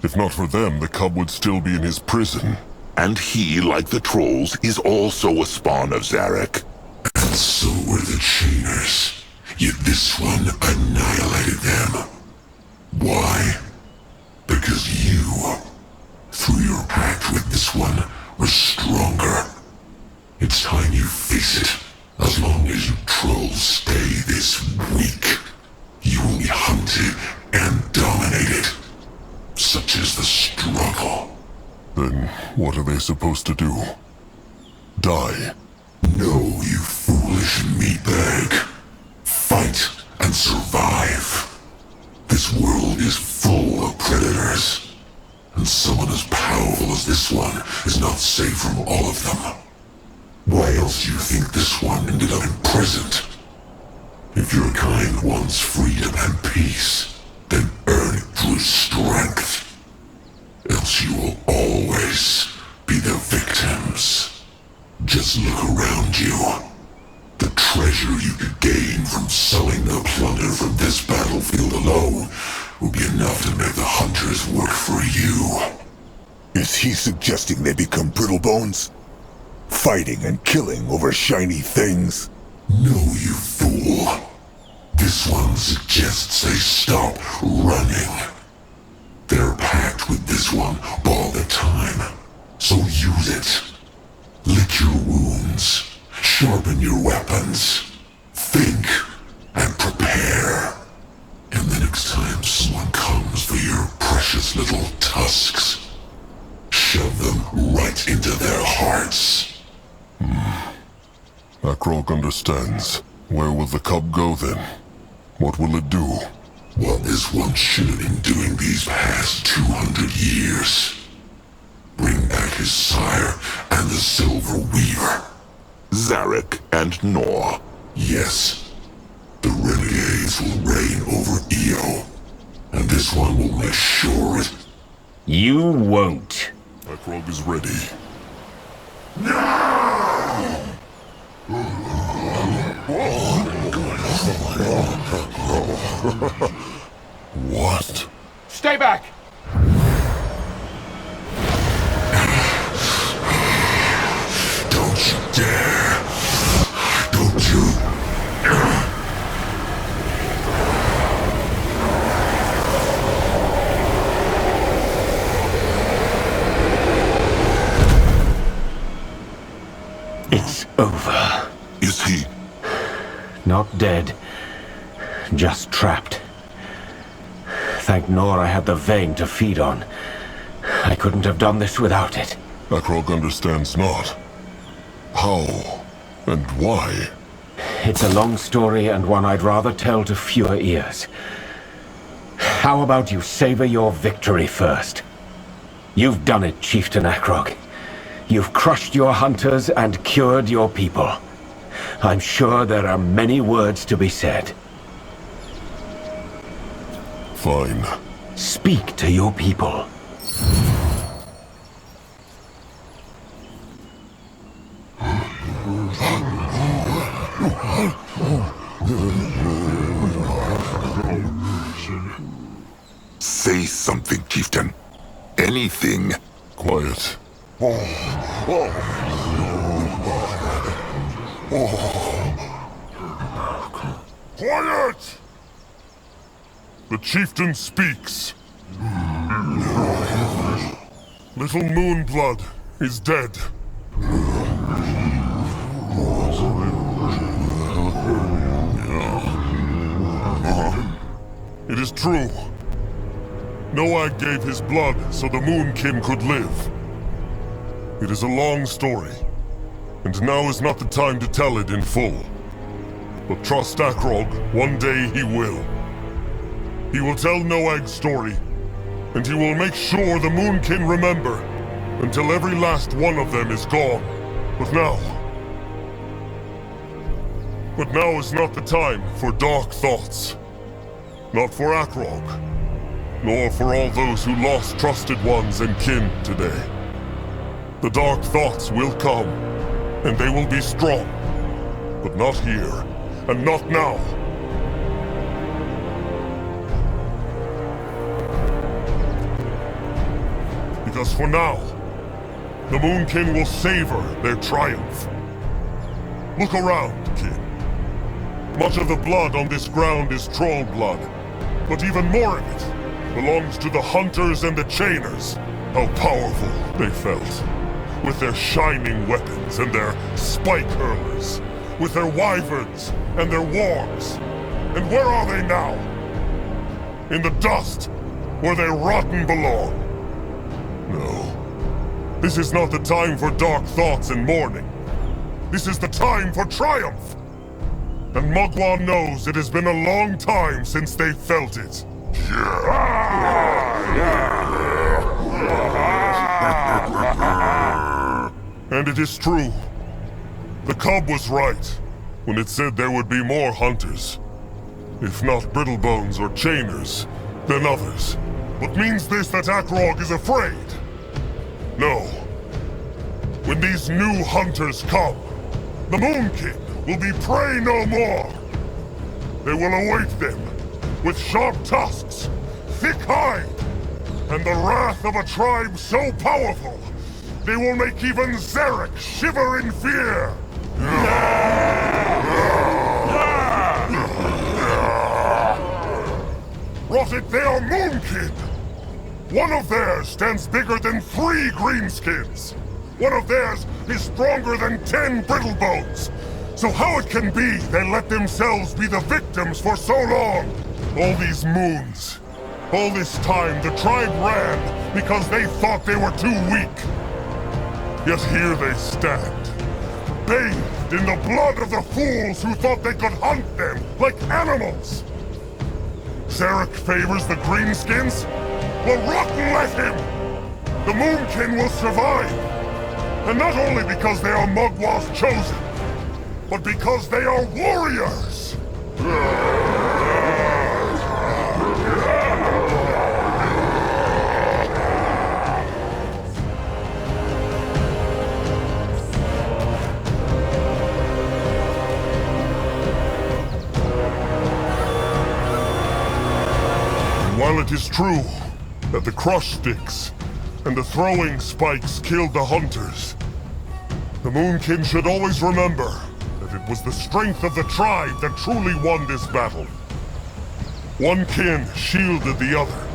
If not for them, the cub would still be in his prison. And he, like the trolls, is also a spawn of Zarek. And so were the chainers. Yet this one annihilated them. Why? Because you, through your pact with this one, were stronger. It's time you face it. As long as you trolls stay this weak, you will be hunted and dominated. Such is the struggle. Then what are they supposed to do? Die? No, you foolish meatbag. Fight and survive. This world is full of predators, and someone as powerful as this one is not safe from all of them. Why else do you think this one ended up imprisoned? If your kind wants freedom and peace, then earn it through strength. Else you will always be the victims. Just look around you. The treasure you could gain from selling the plunder from this battlefield alone will be enough to make the hunters work for you. Is he suggesting they become brittle bones? Fighting and killing over shiny things? No, you fool. This one suggests they stop running. They're packed with this one all the time, so use it. Lick your wounds, sharpen your weapons, think and prepare. And the next time someone comes for your precious little tusks, shove them right into their hearts. Akrog understands. Where will the cub go then? What will it do? What this one should have been doing these past 200 years. Bring back his sire and the Silver Weaver. Zarek and Nor. Yes. The renegades will reign over Io. And this one will make sure it... You won't. Akrog is ready. What? Stay back! Don't you dare! Don't you... It's over. Is he? Not dead. Just trapped. Thank Nor I had the vein to feed on. I couldn't have done this without it. Akrog understands not. How? And why? It's a long story and one I'd rather tell to fewer ears. How about you savor your victory first? You've done it, Chieftain Akrog. You've crushed your hunters and cured your people. I'm sure there are many words to be said. Fine. Speak to your people. Say something, Chieftain. Anything. Quiet. Quiet! The chieftain speaks. Little Moonblood is dead. It is true. Noag gave his blood so the Moonkin could live. It is a long story, and now is not the time to tell it in full. But trust Akrog, one day he will. He will tell Noag's story, and he will make sure the Moonkin remember, until every last one of them is gone. But now is not the time for dark thoughts. Not for Akrog, nor for all those who lost trusted ones and kin today. The dark thoughts will come, and they will be strong. But not here, and not now. Because for now, the Moonkin will savor their triumph. Look around, Kin. Much of the blood on this ground is troll blood, but even more of it belongs to the hunters and the chainers. How powerful they felt, with their shining weapons and their spike hurlers, with their wyverns and their wargs. And where are they now? In the dust, where they rotten belong. No, this is not the time for dark thoughts and mourning. This is the time for triumph! And Mugwa knows it has been a long time since they felt it. And it is true. The cub was right when it said there would be more hunters. If not Brittlebones or Chainers, then others. But means this that Akrog is afraid? No. When these new hunters come, the Moonkin will be prey no more. They will await them with sharp tusks, thick hide, and the wrath of a tribe so powerful, they will make even Zarek shiver in fear. Rotted, they are Moonkin! One of theirs stands bigger than 3 greenskins. One of theirs is stronger than 10 Brittlebones. So how it can be they let themselves be the victims for so long? All these moons, all this time the tribe ran because they thought they were too weak. Yet here they stand, bathed in the blood of the fools who thought they could hunt them like animals. Zarek favors the greenskins? Well, rotten let him! The Moonkin will survive! And not only because they are Mugwa's chosen, but because they are warriors! And while it is true that the crush sticks and the throwing spikes killed the hunters, the Moonkin should always remember that it was the strength of the tribe that truly won this battle. One kin shielded the other,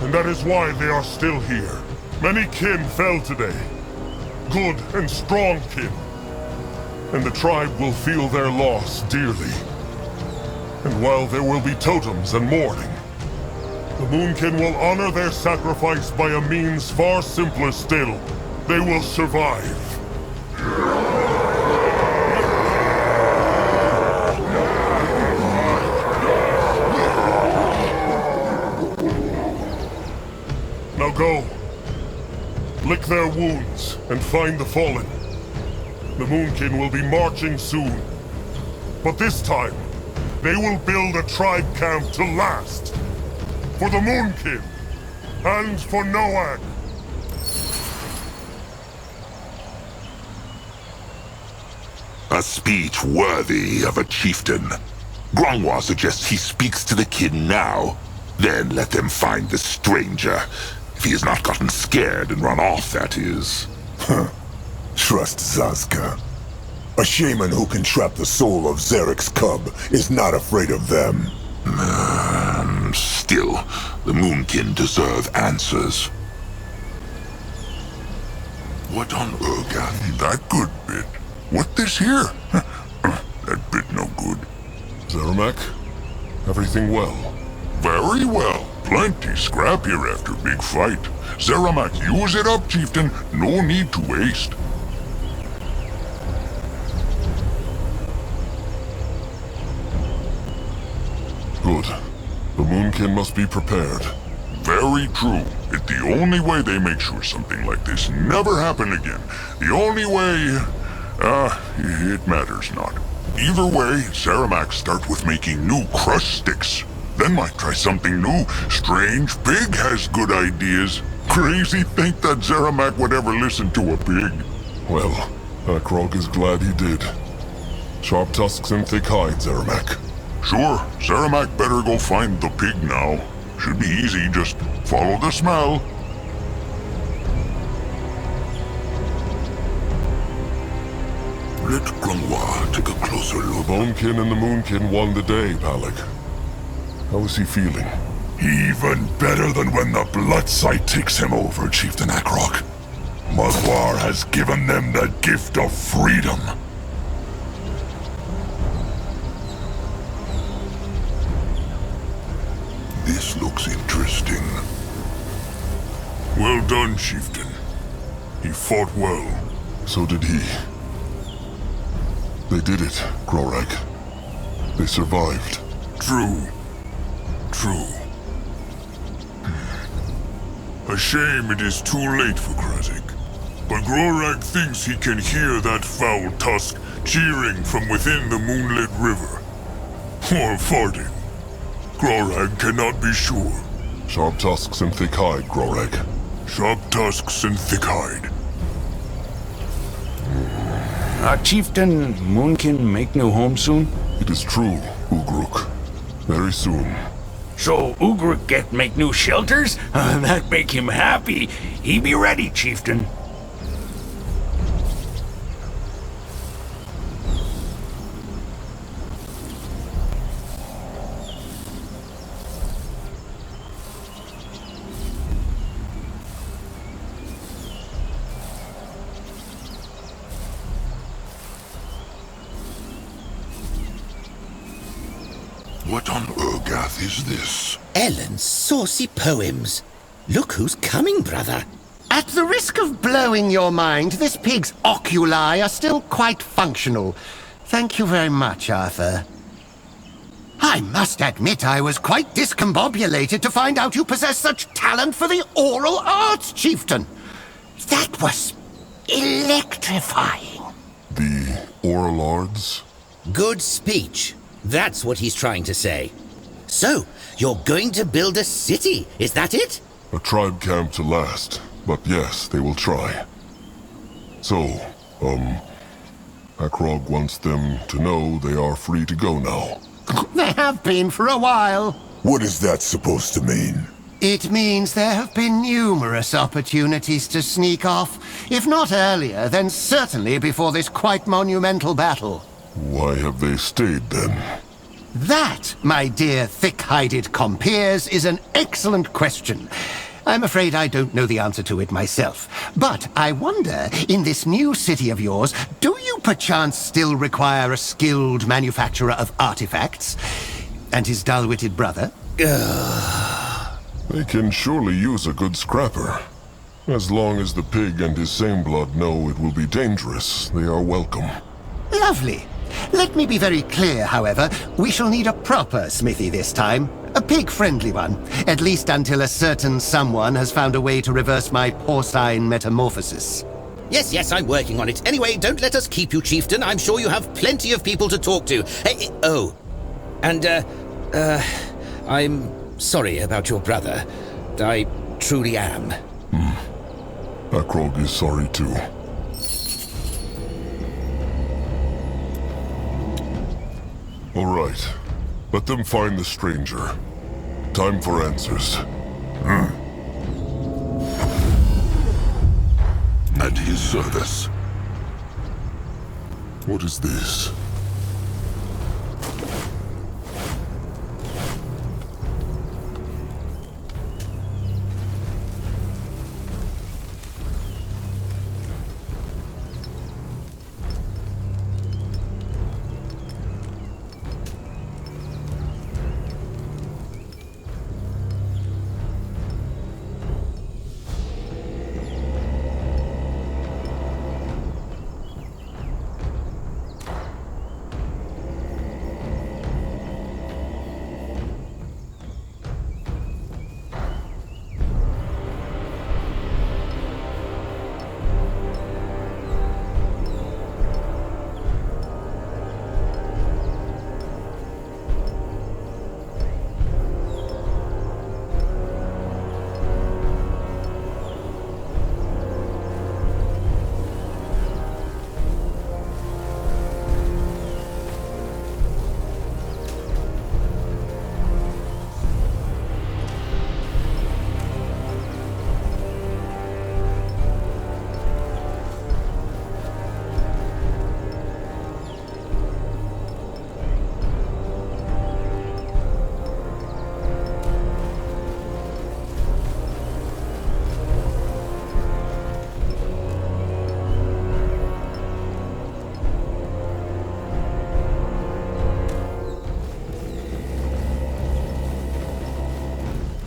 and that is why they are still here. Many kin fell today, good and strong kin, and the tribe will feel their loss dearly. And while there will be totems and mourning, the Moonkin will honor their sacrifice by a means far simpler still. They will survive. Now go. Lick their wounds and find the fallen. The Moonkin will be marching soon. But this time, they will build a tribe camp to last. For the Moonkin, and for Noag. A speech worthy of a chieftain. Grongwa suggests he speaks to the kin now. Then let them find the stranger. If he has not gotten scared and run off, that is. Trust Zazka. A shaman who can trap the soul of Zarek's cub is not afraid of them. Still, the Moonkin deserve answers. What on earth? That good bit. What this here? That bit no good. Zeramak, everything well? Very well. Plenty scrap here after big fight. Zeramak, use it up, chieftain. No need to waste. Good. The Moonkin must be prepared. Very true. It's the only way they make sure something like this never happen again. The only way... it matters not. Either way, Zeramak start with making new crush sticks. Then might try something new. Strange Pig has good ideas. crazy think that Zeramak would ever listen to a pig? Well, Akrog is glad he did. Sharp tusks and thick hide, Zeramak. Sure, Zeramak better go find the pig now. Should be easy, just follow the smell. Let Grungwa take a closer look. Bonekin and the Moonkin won the day, Palak. How is he feeling? Even better than when the blood sight takes him over, Chieftain Akrog. Madwar has given them the gift of freedom. This looks interesting. Well done, Chieftain. He fought well. So did he. They did it, Grorag. They survived. True. True. A shame it is too late for Krazik. But Grorag thinks he can hear that foul tusk cheering from within the moonlit river. Or farting. Grorag cannot be sure. Sharp tusks and thick hide, Grorag. Sharp tusks and thick hide. Chieftain Moonkin make new home soon? It is true, Ugruk. Very soon. So Ugruk get make new shelters? That make him happy. He be ready, Chieftain. What on Urgath is this? Ellen's saucy poems. Look who's coming, brother. At the risk of blowing your mind, this pig's oculi are still quite functional. Thank you very much, Arthur. I must admit I was quite discombobulated to find out you possess such talent for the oral arts, Chieftain. That was electrifying. The oral arts? Good speech. That's what he's trying to say. So, you're going to build a city, is that it? A tribe camp to last. But yes, they will try. So, Akrog wants them to know they are free to go now. They have been for a while. What is that supposed to mean? It means there have been numerous opportunities to sneak off. If not earlier, then certainly before this quite monumental battle. Why have they stayed then? That, my dear thick-hided compeers, is an excellent question. I'm afraid I don't know the answer to it myself. But I wonder, in this new city of yours, do you perchance still require a skilled manufacturer of artifacts? And his dull-witted brother? They can surely use a good scrapper. As long as the pig and his same blood know it will be dangerous, they are welcome. Lovely. Let me be very clear, however. We shall need a proper smithy this time. A pig-friendly one. At least until a certain someone has found a way to reverse my porcine metamorphosis. Yes, I'm working on it. Anyway, don't let us keep you, Chieftain. I'm sure you have plenty of people to talk to. Hey, I'm sorry about your brother. I truly am. Akrog is sorry too. All right. Let them find the stranger. Time for answers. At his service. What is this?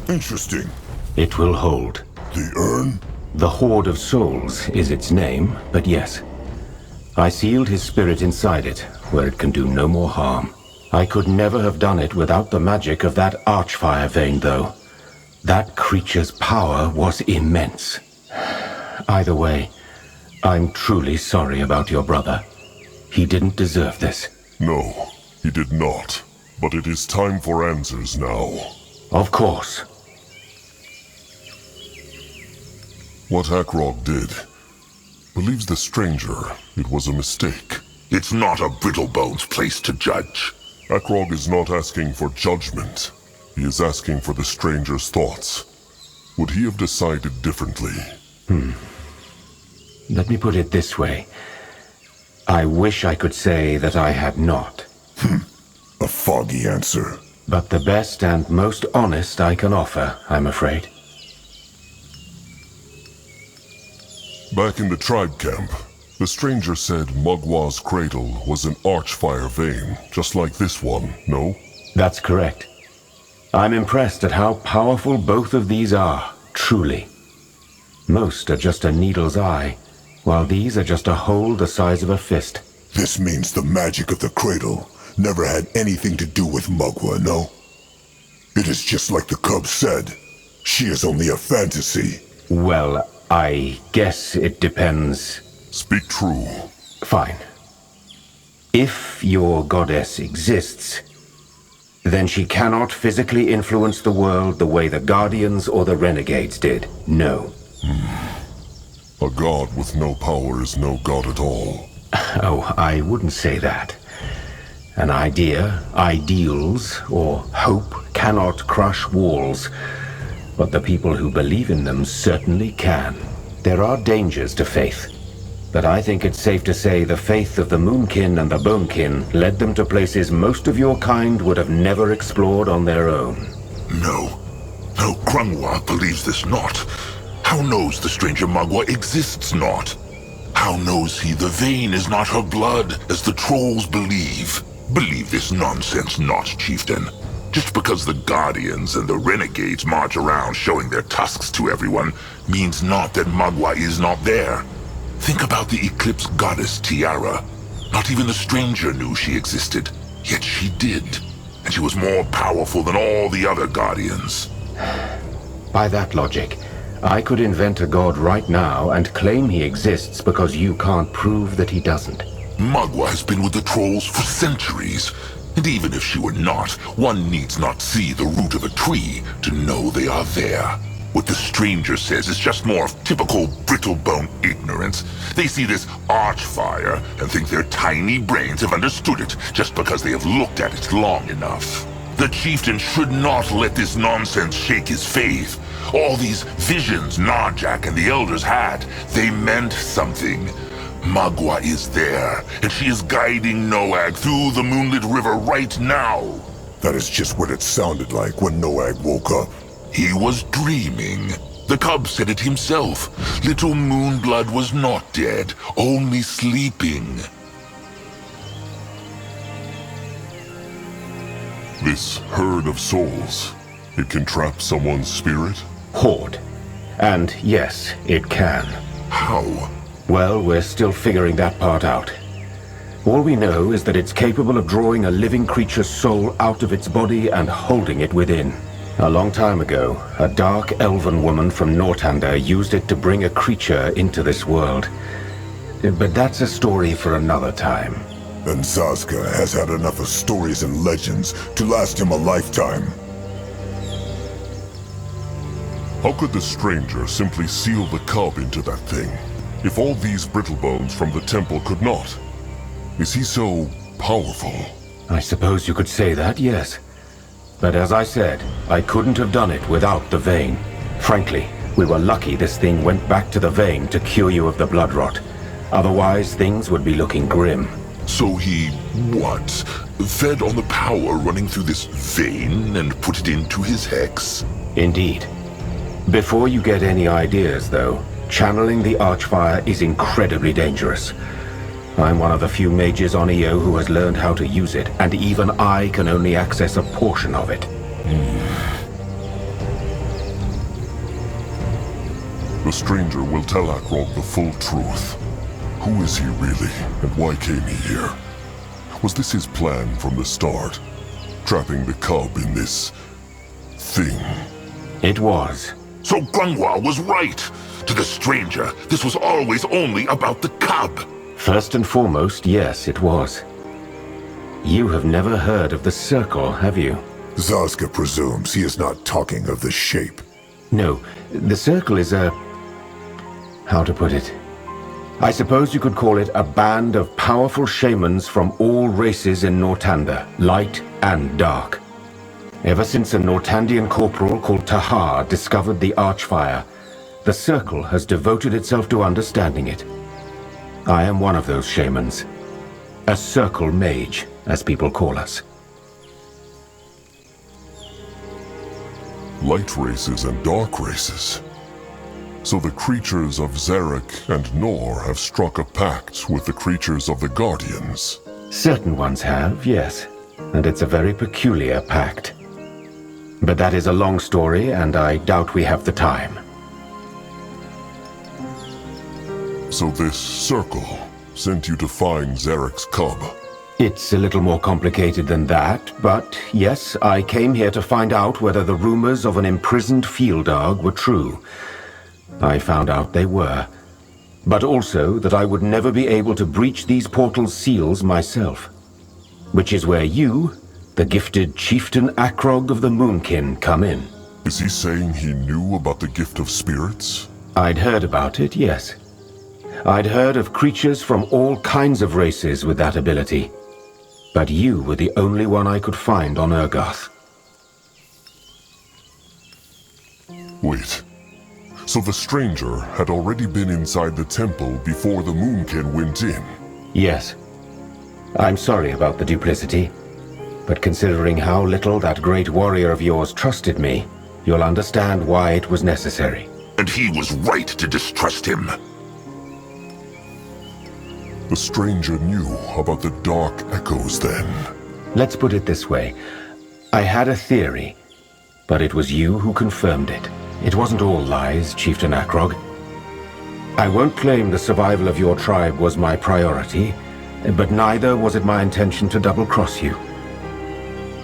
Interesting. It will hold. The urn? The Hoard of Souls is its name, but yes. I sealed his spirit inside it, where it can do no more harm. I could never have done it without the magic of that archfire vein, though. That creature's power was immense. Either way, I'm truly sorry about your brother. He didn't deserve this. No, he did not. But it is time for answers now. Of course. What Akrog did believes the stranger it was a mistake. It's not a Brittlebone's place to judge. Akrog is not asking for judgment. He is asking for the stranger's thoughts. Would he have decided differently? Let me put it this way. I wish I could say that I had not. A foggy answer. But the best and most honest I can offer, I'm afraid. Back in the tribe camp, the stranger said Mugwa's cradle was an archfire vein, just like this one, no? That's correct. I'm impressed at how powerful both of these are, truly. Most are just a needle's eye, while these are just a hole the size of a fist. This means the magic of the cradle never had anything to do with Mugwa, no? It is just like the cub said. She is only a fantasy. Well, I guess it depends. Speak true. Fine. If your goddess exists, then she cannot physically influence the world the way the Guardians or the Renegades did. No. A god with no power is no god at all. Oh, I wouldn't say that. An idea, ideals, or hope cannot crush walls, but the people who believe in them certainly can. There are dangers to faith, but I think it's safe to say the faith of the Moonkin and the Bonekin led them to places most of your kind would have never explored on their own. No, Grungwa believes this not. How knows the stranger Mugwa exists not? How knows he the vein is not her blood, as the trolls believe? Believe this nonsense not, chieftain. Just because the Guardians and the Renegades march around showing their tusks to everyone means not that Mugwa is not there. Think about the Eclipse Goddess Tiara. Not even the stranger knew she existed, yet she did. And she was more powerful than all the other Guardians. By that logic, I could invent a god right now and claim he exists because you can't prove that he doesn't. Mugwa has been with the trolls for centuries. And even if she were not, one needs not see the root of a tree to know they are there. What the stranger says is just more of typical brittlebone ignorance. They see this archfire and think their tiny brains have understood it just because they have looked at it long enough. The chieftain should not let this nonsense shake his faith. All these visions Narjak and the elders had, they meant something. Mugwa is there, and she is guiding Noag through the moonlit river right now. That is just what it sounded like when Noag woke up. He was dreaming. The cub said it himself. Little Moonblood was not dead, only sleeping. This herd of souls, it can trap someone's spirit? Horde. And yes, it can. How? Well, we're still figuring that part out. All we know is that it's capable of drawing a living creature's soul out of its body and holding it within. A long time ago, a dark elven woman from Northander used it to bring a creature into this world. But that's a story for another time. And Zazka has had enough of stories and legends to last him a lifetime. How could the stranger simply seal the cub into that thing? If all these brittlebones from the temple could not? Is he so powerful? I suppose you could say that, yes. But as I said, I couldn't have done it without the vein. Frankly, we were lucky this thing went back to the vein to cure you of the blood rot. Otherwise, things would be looking grim. So he, what? Fed on the power running through this vein and put it into his hex? Indeed. Before you get any ideas, though, channeling the Archfire is incredibly dangerous. I'm one of the few mages on EO who has learned how to use it, and even I can only access a portion of it. The stranger will tell Akrog the full truth. Who is he really, and why came he here? Was this his plan from the start? Trapping the cub in this... thing? It was. So Grungwald was right! To the stranger, this was always only about the cub! First and foremost, yes, it was. You have never heard of the circle, have you? Zazka presumes he is not talking of the shape. No, the circle is a... how to put it? I suppose you could call it a band of powerful shamans from all races in Nortanda, light and dark. Ever since a Nortandian corporal called Tahar discovered the Archfire, the circle has devoted itself to understanding it. I am one of those shamans. A circle mage, as people call us. Light races and dark races. So the creatures of Zarek and Nor have struck a pact with the creatures of the Guardians. Certain ones have, yes. And it's a very peculiar pact. But that is a long story, and I doubt we have the time. So this circle sent you to find Zarek's cub? It's a little more complicated than that, but yes, I came here to find out whether the rumors of an imprisoned field dog were true. I found out they were, but also that I would never be able to breach these portal's seals myself. Which is where you, the gifted chieftain Akrog of the Moonkin, come in. Is he saying he knew about the gift of spirits? I'd heard about it, yes. I'd heard of creatures from all kinds of races with that ability. But you were the only one I could find on Urgoth. Wait. So the stranger had already been inside the temple before the Moonkin went in? Yes. I'm sorry about the duplicity, but considering how little that great warrior of yours trusted me, you'll understand why it was necessary. And he was right to distrust him. The stranger knew about the dark echoes then. Let's put it this way. I had a theory, but it was you who confirmed it. It wasn't all lies, Chieftain Akrog. I won't claim the survival of your tribe was my priority, but neither was it my intention to double-cross you.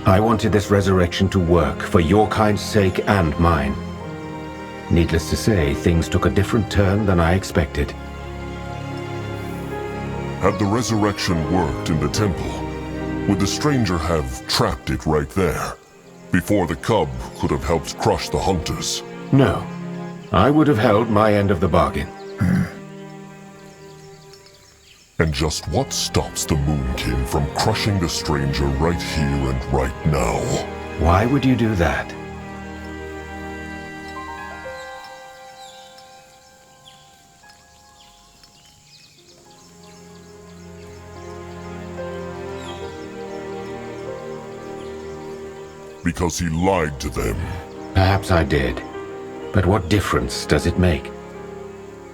I wanted this resurrection to work for your kind's sake and mine. Needless to say, things took a different turn than I expected. Had the resurrection worked in the temple, would the stranger have trapped it right there, before the cub could have helped crush the hunters? No. I would have held my end of the bargain. And just what stops the Moonkin from crushing the stranger right here and right now? Why would you do that? Because he lied to them. Perhaps I did. But what difference does it make?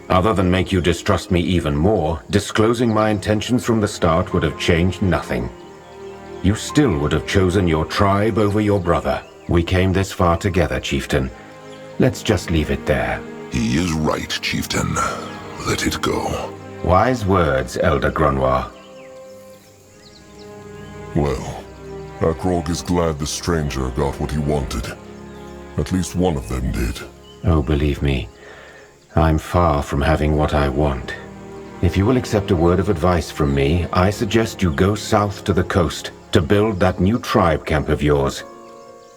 Other than make you distrust me even more, disclosing my intentions from the start would have changed nothing. You still would have chosen your tribe over your brother. We came this far together, Chieftain. Let's just leave it there. He is right, Chieftain. Let it go. Wise words, Elder Grunwar. Well, Akrog is glad the stranger got what he wanted. At least one of them did. Oh, believe me, I'm far from having what I want. If you will accept a word of advice from me, I suggest you go south to the coast to build that new tribe camp of yours.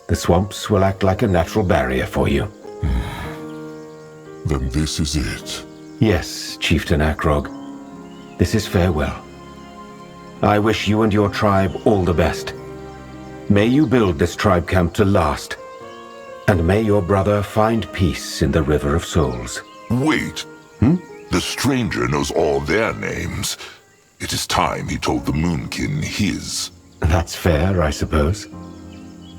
The swamps will act like a natural barrier for you. Then this is it. Yes, Chieftain Akrog. This is farewell. I wish you and your tribe all the best. May you build this tribe camp to last. And may your brother find peace in the River of Souls. Wait. The stranger knows all their names. It is time he told the Moonkin his. That's fair, I suppose.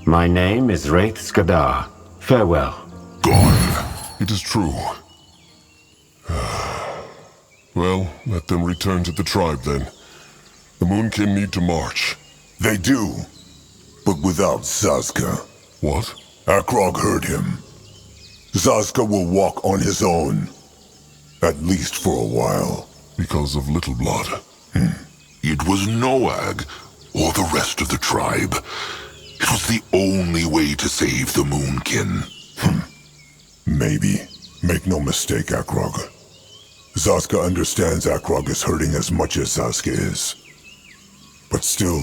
My name is Wraith Skadar. Farewell. Gone. It is true. Well, let them return to the tribe then. The Moonkin need to march. They do, but without Zazka. What? Akrog heard him. Zazka will walk on his own. At least for a while. Because of Little Blood. It was Noag, or the rest of the tribe. It was the only way to save the Moonkin. Maybe. Make no mistake, Akrogu. Zaska understands Akrogu is hurting as much as Zaska is. But still,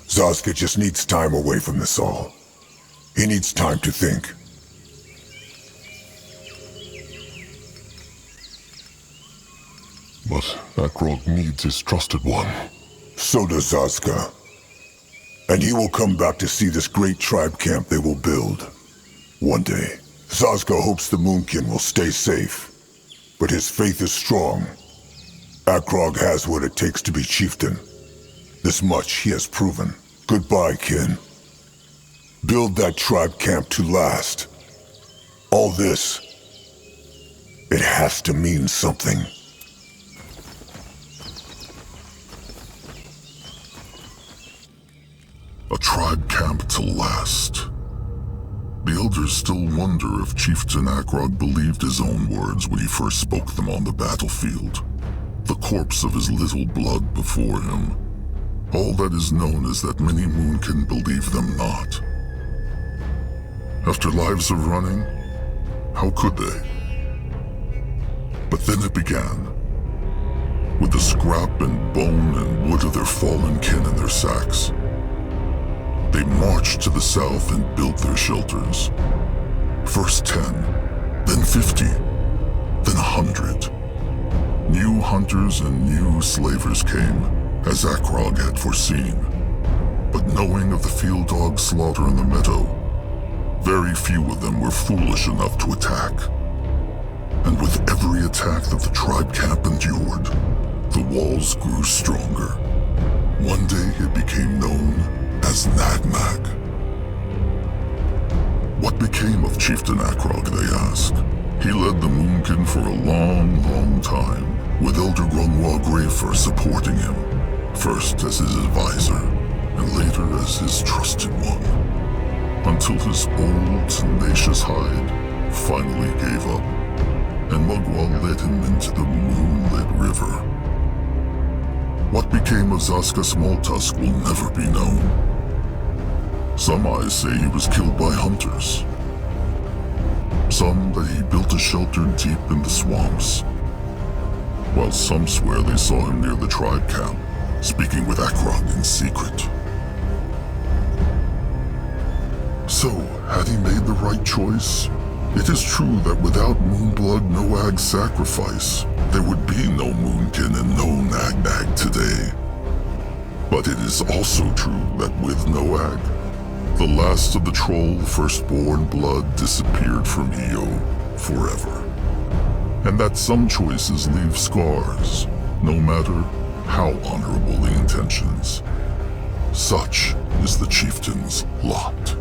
Zaska just needs time away from this all. He needs time to think. But Akrogu needs his trusted one. So does Zaska. And he will come back to see this great tribe camp they will build. One day. Zaska hopes the Moonkin will stay safe. But his faith is strong. Akrogu has what it takes to be chieftain. This much he has proven. Goodbye, kin. Build that tribe camp to last. All this, it has to mean something. A tribe camp to last. The elders still wonder if Chieftain Akrogu believed his own words when he first spoke them on the battlefield. The corpse of his little blood before him. All that is known is that many Moonkin believe them not. After lives of running, how could they? But then it began. With the scrap and bone and wood of their fallen kin in their sacks. They marched to the south and built their shelters. First 10, then 50, then 100. New hunters and new slavers came, as Akrogu had foreseen. But knowing of the field dog slaughter in the meadow, very few of them were foolish enough to attack. And with every attack that the tribe camp endured, the walls grew stronger. One day it became known as Nagmag. What became of Chieftain Akrogu, they ask. He led the Moonkin for a long, long time, with Elder Grungwa Greyfur supporting him, first as his advisor, and later as his trusted one, until his old, tenacious hide finally gave up, and Mugwa led him into the moonlit river. What became of Zaska Smalltusk will never be known. Some eyes say he was killed by hunters. Some that he built a shelter deep in the swamps. While some swear they saw him near the tribe camp, speaking with Akrogu in secret. So, had he made the right choice? It is true that without Moonblood Noag's sacrifice, there would be no Moonkin and no Nagnag today. But it is also true that with Noag, the last of the troll firstborn blood disappeared from Io forever. And that some choices leave scars, no matter how honorable the intentions. Such is the chieftain's lot.